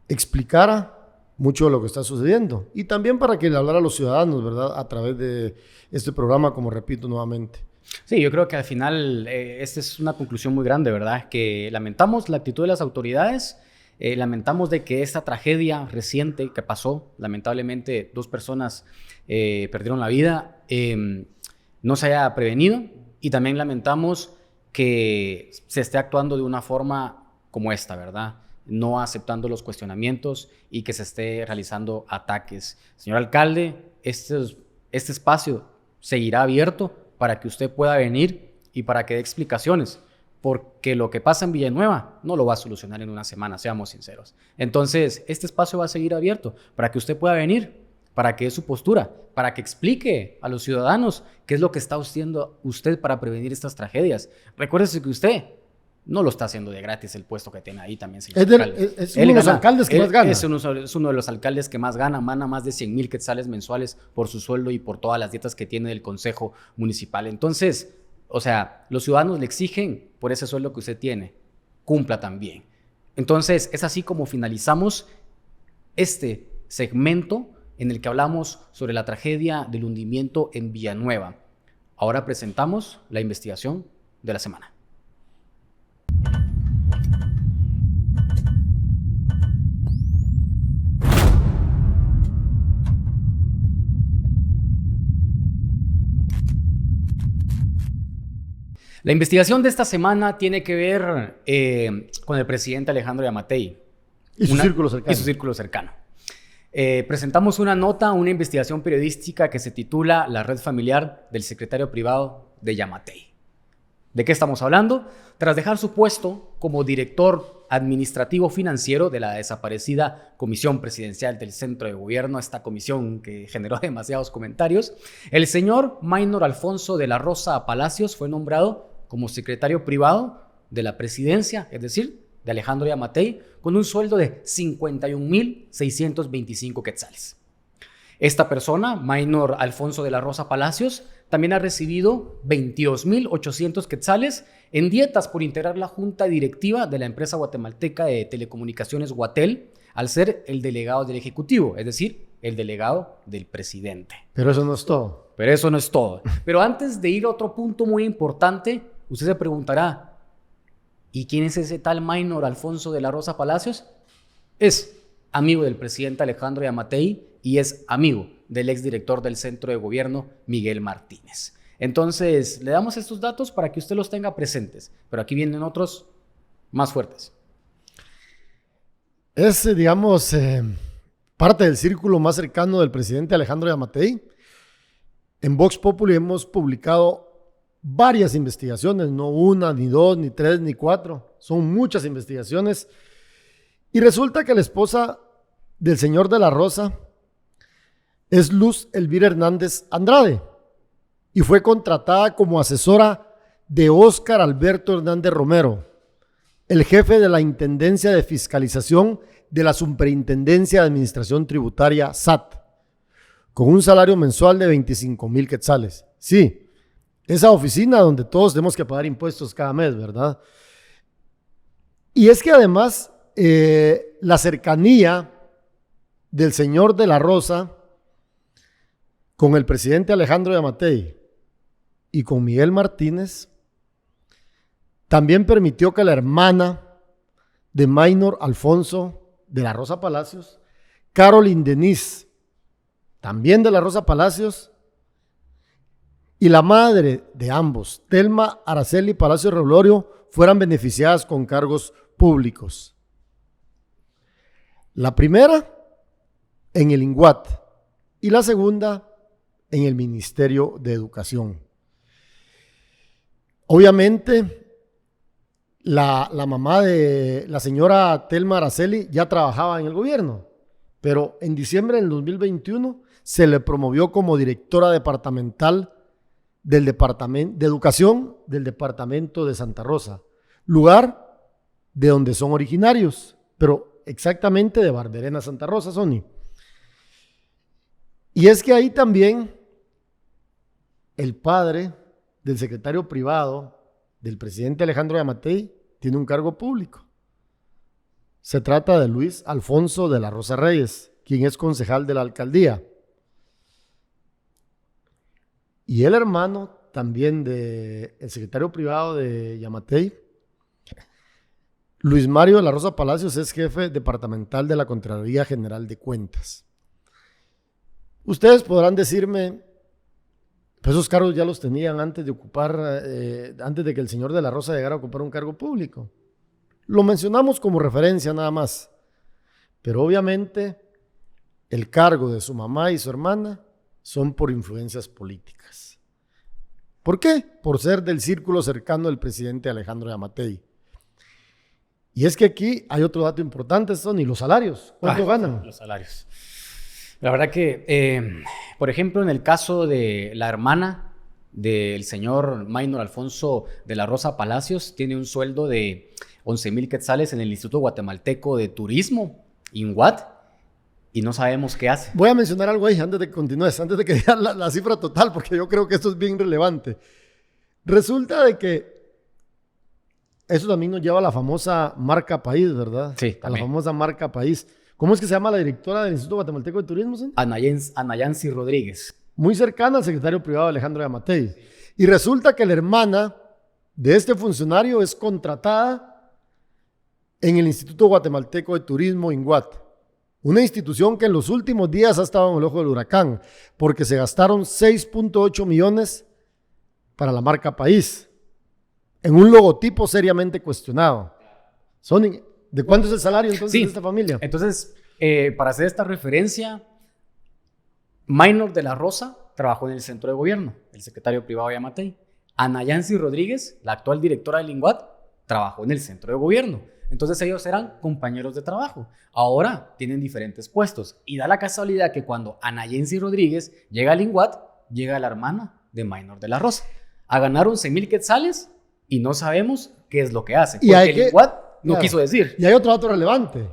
B: explicara mucho de lo que está sucediendo. Y también para que le hablara a los ciudadanos, ¿verdad? A través de este programa, como repito nuevamente.
A: Sí, yo creo que al final esta es una conclusión muy grande, ¿verdad? Que lamentamos la actitud de las autoridades, lamentamos de que esta tragedia reciente que pasó, lamentablemente 2 personas perdieron la vida, no se haya prevenido, y también lamentamos que se esté actuando de una forma como esta, ¿verdad? No aceptando los cuestionamientos y que se esté realizando ataques. Señor alcalde, este espacio seguirá abierto para que usted pueda venir y para que dé explicaciones, porque lo que pasa en Villanueva no lo va a solucionar en una semana, seamos sinceros. Entonces, este espacio va a seguir abierto para que usted pueda venir, para que dé su postura, para que explique a los ciudadanos qué es lo que está haciendo usted para prevenir estas tragedias. Recuérdese que usted no lo está haciendo de gratis el puesto que tiene ahí también, señor alcalde.
B: Es uno de los alcaldes que más gana.
A: Es uno de los alcaldes que más gana, mana más de 100,000 quetzales mensuales por su sueldo y por todas las dietas que tiene del Consejo Municipal. Entonces, o sea, los ciudadanos le exigen por ese sueldo que usted tiene, cumpla también. Entonces, es así como finalizamos este segmento en el que hablamos sobre la tragedia del hundimiento en Villanueva. Ahora presentamos la investigación de la semana. La investigación de esta semana tiene que ver con el presidente Alejandro Yamatei.
B: Y su círculo cercano.
A: Y su círculo cercano. Presentamos una nota, una investigación periodística que se titula La red familiar del secretario privado de Yamatei. ¿De qué estamos hablando? Tras dejar su puesto como director administrativo financiero de la desaparecida Comisión Presidencial del Centro de Gobierno, esta comisión que generó demasiados comentarios, el señor Maynor Alfonso de la Rosa Palacios fue nombrado como secretario privado de la presidencia, es decir, de Alejandro Yamatei, con un sueldo de 51,625 quetzales. Esta persona, Maynor Alfonso de la Rosa Palacios, también ha recibido 22,800 quetzales en dietas por integrar la junta directiva de la empresa guatemalteca de telecomunicaciones Guatel, al ser el delegado del Ejecutivo, es decir, el delegado del presidente.
B: Pero eso no es todo.
A: Pero eso no es todo. Pero antes de ir a otro punto muy importante, usted se preguntará, ¿y quién es ese tal Maynor Alfonso de la Rosa Palacios? Es amigo del presidente Alejandro Yamatei y es amigo del exdirector del Centro de Gobierno, Miguel Martínez. Entonces, le damos estos datos para que usted los tenga presentes, pero aquí vienen otros más fuertes.
B: Es, digamos, parte del círculo más cercano del presidente Alejandro Yamatei. En Vox Populi hemos publicado varias investigaciones, no una, ni dos, ni tres, ni cuatro. Son muchas investigaciones. Y resulta que la esposa del señor de la Rosa es Luz Elvira Hernández Andrade y fue contratada como asesora de Óscar Alberto Hernández Romero, el jefe de la Intendencia de Fiscalización de la Superintendencia de Administración Tributaria SAT, con un salario mensual de 25,000 quetzales. Sí, esa oficina donde todos tenemos que pagar impuestos cada mes, ¿verdad? Y es que además la cercanía del señor de la Rosa con el presidente Alejandro Yamatei y con Miguel Martínez también permitió que la hermana de Maynor Alfonso de la Rosa Palacios, Caroline Denise, también de la Rosa Palacios, y la madre de ambos, Telma Araceli Palacio Rolorio, fueran beneficiadas con cargos públicos. La primera en el INGUAT y la segunda en el Ministerio de Educación. Obviamente, la mamá de la señora Telma Araceli ya trabajaba en el gobierno, pero en diciembre del 2021 se le promovió como directora departamental del Departamento de Educación del Departamento de Santa Rosa, lugar de donde son originarios, pero exactamente de Barberena, Santa Rosa, Sony. Y es que ahí también el padre del secretario privado del presidente Alejandro Yamatei tiene un cargo público. Se trata de Luis Alfonso de la Rosa Reyes, quien es concejal de la alcaldía. Y el hermano también del secretario privado de Yamatei, Luis Mario de la Rosa Palacios, es jefe departamental de la Contraloría General de Cuentas. Ustedes podrán decirme, pues esos cargos ya los tenían antes de ocupar, antes de que el señor de la Rosa llegara a ocupar un cargo público. Lo mencionamos como referencia nada más, pero obviamente el cargo de su mamá y su hermana son por influencias políticas. ¿Por qué? Por ser del círculo cercano del presidente Alejandro Yamatei. Y es que aquí hay otro dato importante, Sonny, los salarios. ¿Cuánto ganan?
A: Los salarios. La verdad que, por ejemplo, en el caso de la hermana del señor Maynor Alfonso de la Rosa Palacios, tiene un sueldo de 11,000 quetzales en el Instituto Guatemalteco de Turismo, INGUAT, y no sabemos qué hace.
B: Voy a mencionar algo ahí antes de que continúes, antes de que digas la cifra total, porque yo creo que esto es bien relevante. Resulta de que eso también nos lleva a la famosa marca país, ¿verdad?
A: Sí,
B: a la famosa marca país. ¿Cómo es que se llama la directora del Instituto Guatemalteco de Turismo? ¿Sí?
A: Anayansi Rodríguez.
B: Muy cercana al secretario privado Alejandro Yamatei. Y resulta que la hermana de este funcionario es contratada en el Instituto Guatemalteco de Turismo, INGUAT. Una institución que en los últimos días ha estado en el ojo del huracán, porque se gastaron 6.8 millones para la marca país, en un logotipo seriamente cuestionado. Sonny, ¿de cuánto es el salario entonces de esta familia?
A: Entonces, para hacer esta referencia, Maynor de la Rosa trabajó en el centro de gobierno, el secretario privado de Yamatei. Anayansi Rodríguez, la actual directora del INGUAT, trabajó en el centro de gobierno. Entonces ellos eran compañeros de trabajo. Ahora tienen diferentes puestos. Y da la casualidad que cuando Anayansi Rodríguez llega al INGUAT, llega la hermana de Maynor de la Rosa a ganar 11,000 quetzales y no sabemos qué es lo que hace. Porque el INGUAT no quiso decir.
B: Y hay otro dato relevante.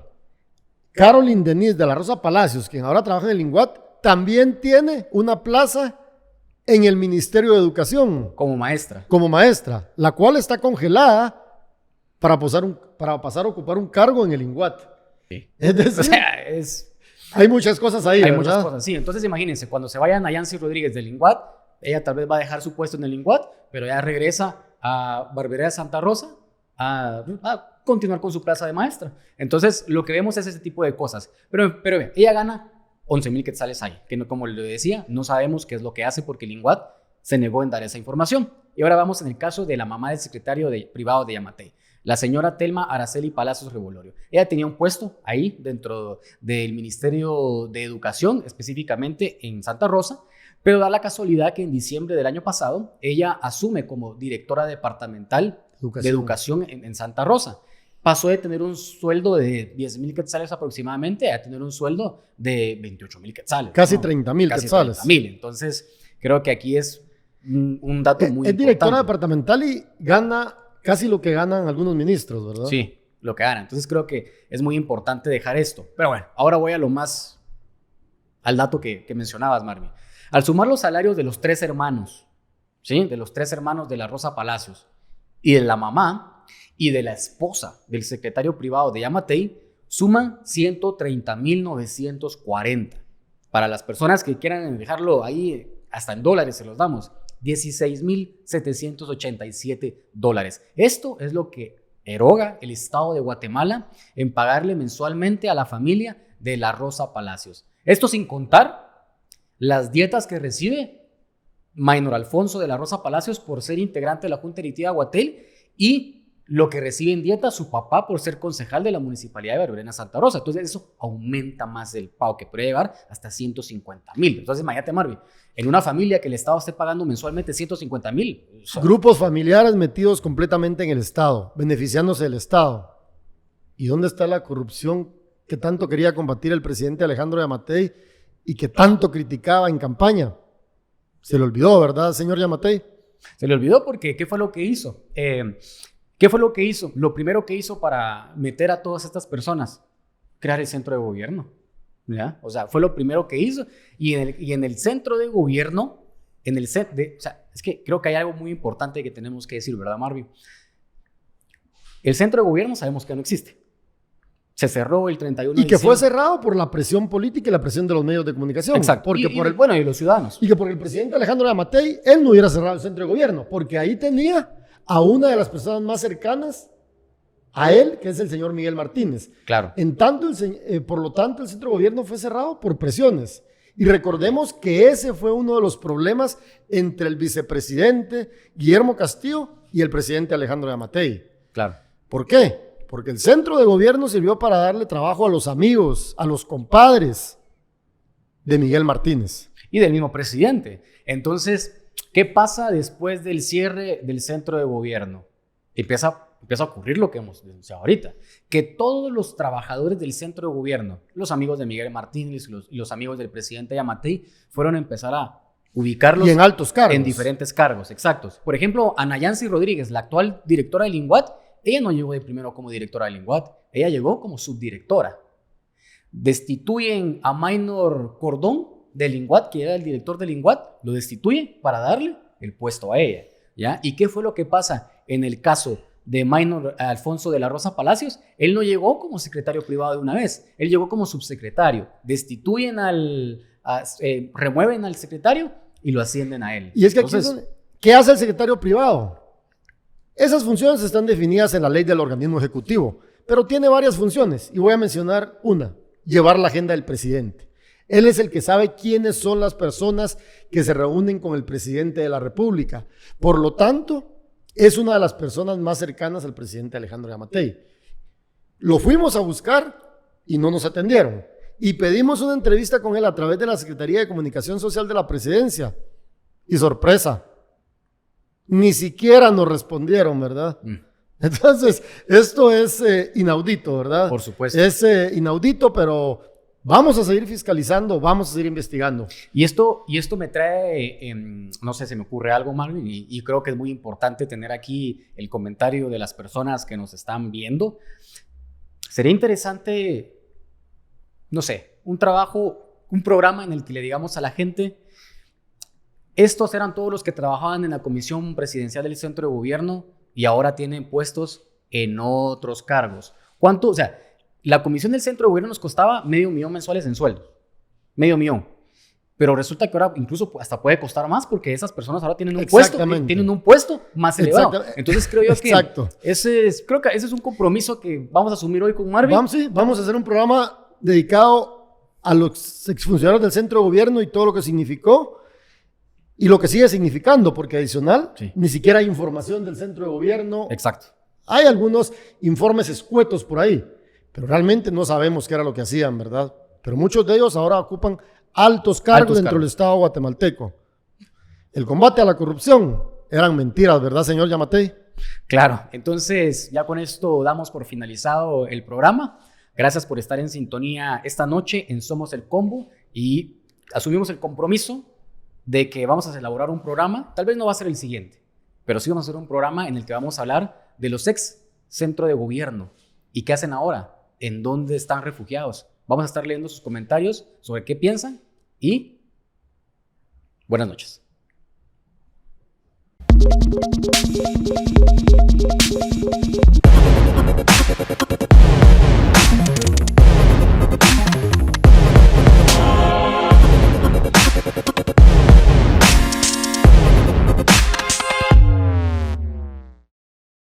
B: Caroline Denise de la Rosa Palacios, quien ahora trabaja en el INGUAT, también tiene una plaza en el Ministerio de Educación.
A: Como maestra.
B: Como maestra, la cual está congelada para pasar a ocupar un cargo en el INGUAT.
A: Sí.
B: Es decir,
A: o sea,
B: hay muchas cosas ahí,
A: hay
B: ¿verdad?
A: muchas cosas, sí. Entonces imagínense, cuando se vaya Anayansi Rodríguez del INGUAT, ella tal vez va a dejar su puesto en el INGUAT, pero ella regresa a Barberena de Santa Rosa a continuar con su plaza de maestra. Entonces, lo que vemos es ese tipo de cosas. Pero ella gana 11,000 quetzales ahí, que no, como le decía, no sabemos qué es lo que hace porque el INGUAT se negó en dar esa información. Y ahora vamos en el caso de la mamá del secretario privado de Yamatei, la señora Telma Araceli Palacios Revolorio. Ella tenía un puesto ahí dentro del Ministerio de Educación, específicamente en Santa Rosa, pero da la casualidad que en diciembre del año pasado ella asume como directora departamental de educación en Santa Rosa. Pasó de tener un sueldo de 10,000 quetzales aproximadamente a tener un sueldo de 28,000 quetzales.
B: Casi 30,000 quetzales.
A: 30,000. Entonces, creo que aquí es un dato muy importante.
B: Es directora departamental y gana casi lo que ganan algunos ministros, ¿verdad?
A: Sí, lo que ganan. Entonces, creo que es muy importante dejar esto. Pero bueno, ahora voy al dato que mencionabas, Marvin. Al sumar los salarios de los 3 hermanos, ¿sí? De los 3 hermanos de la Rosa Palacios y de la mamá y de la esposa del secretario privado de Yamatei, suman 130,940. Para las personas que quieran dejarlo ahí, hasta en dólares se los damos, $16,787. Esto es lo que eroga el Estado de Guatemala en pagarle mensualmente a la familia de la Rosa Palacios. Esto sin contar las dietas que recibe Maynor Alfonso de la Rosa Palacios por ser integrante de la Junta Directiva de Aguatel y lo que recibe en dieta su papá por ser concejal de la Municipalidad de Barberena Santa Rosa. Entonces eso aumenta más el pago, que puede llegar hasta 150,000. Entonces imagínate, Marvin, en una familia que el Estado esté pagando mensualmente 150,000.
B: Grupos familiares metidos completamente en el Estado, beneficiándose del Estado. ¿Y dónde está la corrupción que tanto quería combatir el presidente Alejandro Yamatei y que tanto criticaba en campaña? Se le olvidó, ¿verdad, señor Yamatei?
A: Se le olvidó porque ¿qué fue lo que hizo? ¿Qué fue lo que hizo? Lo primero que hizo para meter a todas estas personas, crear el centro de gobierno. ¿Ya? O sea, fue lo primero que hizo. Y en el centro de gobierno, o sea, es que creo que hay algo muy importante que tenemos que decir, ¿verdad, Marvin? El centro de gobierno sabemos que no existe. Se cerró el 31 de
B: diciembre. Y que fue
A: diciembre.
B: cerrado por la presión política y la presión de los medios de comunicación.
A: Exacto.
B: Porque
A: Bueno, y los ciudadanos.
B: Y que por el presidente Alejandro Yamatei, él no hubiera cerrado el centro de gobierno, porque ahí tenía a una de las personas más cercanas a él, que es el señor Miguel Martínez.
A: Claro.
B: Por lo tanto, el centro de gobierno fue cerrado por presiones. Y recordemos que ese fue uno de los problemas entre el vicepresidente Guillermo Castillo y el presidente Alejandro Yamatei.
A: Claro.
B: ¿Por qué? Porque el centro de gobierno sirvió para darle trabajo a los amigos, a los compadres de Miguel Martínez.
A: Y del mismo presidente. Entonces, ¿Qué pasa después del cierre del centro de gobierno? Empieza a ocurrir lo que hemos denunciado ahorita, que todos los trabajadores del centro de gobierno, los amigos de Miguel Martínez y los amigos del presidente Yamatei, fueron a empezar a ubicarlos
B: y en altos cargos.
A: En diferentes cargos, exactos. Por ejemplo, Ana Yancy Rodríguez, la actual directora del INGUAT, ella no llegó de primero como directora del INGUAT, ella llegó como subdirectora. Destituyen a Maynor Cordón del INGUAT, que era el director del INGUAT, lo destituyen para darle el puesto a ella, ¿ya? ¿Y qué fue lo que pasa en el caso de Maynor Alfonso de la Rosa Palacios? Él no llegó como secretario privado de una vez, él llegó como subsecretario. Destituyen remueven al secretario y lo ascienden a él.
B: Y es que entonces, aquí, ¿qué hace el secretario privado? Esas funciones están definidas en la ley del organismo ejecutivo, pero tiene varias funciones y voy a mencionar una: llevar la agenda del presidente. Él es el que sabe quiénes son las personas que se reúnen con el presidente de la República. Por lo tanto, es una de las personas más cercanas al presidente Alejandro Yamatei. Lo fuimos a buscar y no nos atendieron. Y pedimos una entrevista con él a través de la Secretaría de Comunicación Social de la Presidencia. Y sorpresa, ni siquiera nos respondieron, ¿verdad? Entonces, esto es inaudito, ¿verdad?
A: Por supuesto.
B: Es inaudito, pero vamos a seguir fiscalizando, vamos a seguir investigando.
A: Y esto me trae, no sé, se me ocurre algo, Marvin, y creo que es muy importante tener aquí el comentario de las personas que nos están viendo. Sería interesante, no sé, un programa en el que le digamos a la gente: estos eran todos los que trabajaban en la Comisión Presidencial del Centro de Gobierno y ahora tienen puestos en otros cargos. ¿Cuánto? O sea, la Comisión del Centro de Gobierno nos costaba $500,000 mensuales en sueldo. $500,000. Pero resulta que ahora incluso hasta puede costar más porque esas personas ahora tienen un puesto más elevado. Entonces creo yo que creo que ese es un compromiso que vamos a asumir hoy con Marvin.
B: Vamos a hacer un programa dedicado a los exfuncionarios del Centro de Gobierno y todo lo que significó y lo que sigue significando, porque adicional, ni siquiera hay información del Centro de Gobierno.
A: Exacto.
B: Hay algunos informes escuetos por ahí, pero realmente no sabemos qué era lo que hacían, ¿verdad? Pero muchos de ellos ahora ocupan altos cargos dentro del Estado guatemalteco. El combate a la corrupción eran mentiras, ¿verdad, señor Yamatei?
A: Claro. Entonces, ya con esto damos por finalizado el programa. Gracias por estar en sintonía esta noche en Somos el Combo y asumimos el compromiso de que vamos a elaborar un programa. Tal vez no va a ser el siguiente, pero sí vamos a hacer un programa en el que vamos a hablar de los ex centro de gobierno y qué hacen ahora. ¿En dónde están refugiados? Vamos a estar leyendo sus comentarios sobre qué piensan y buenas noches.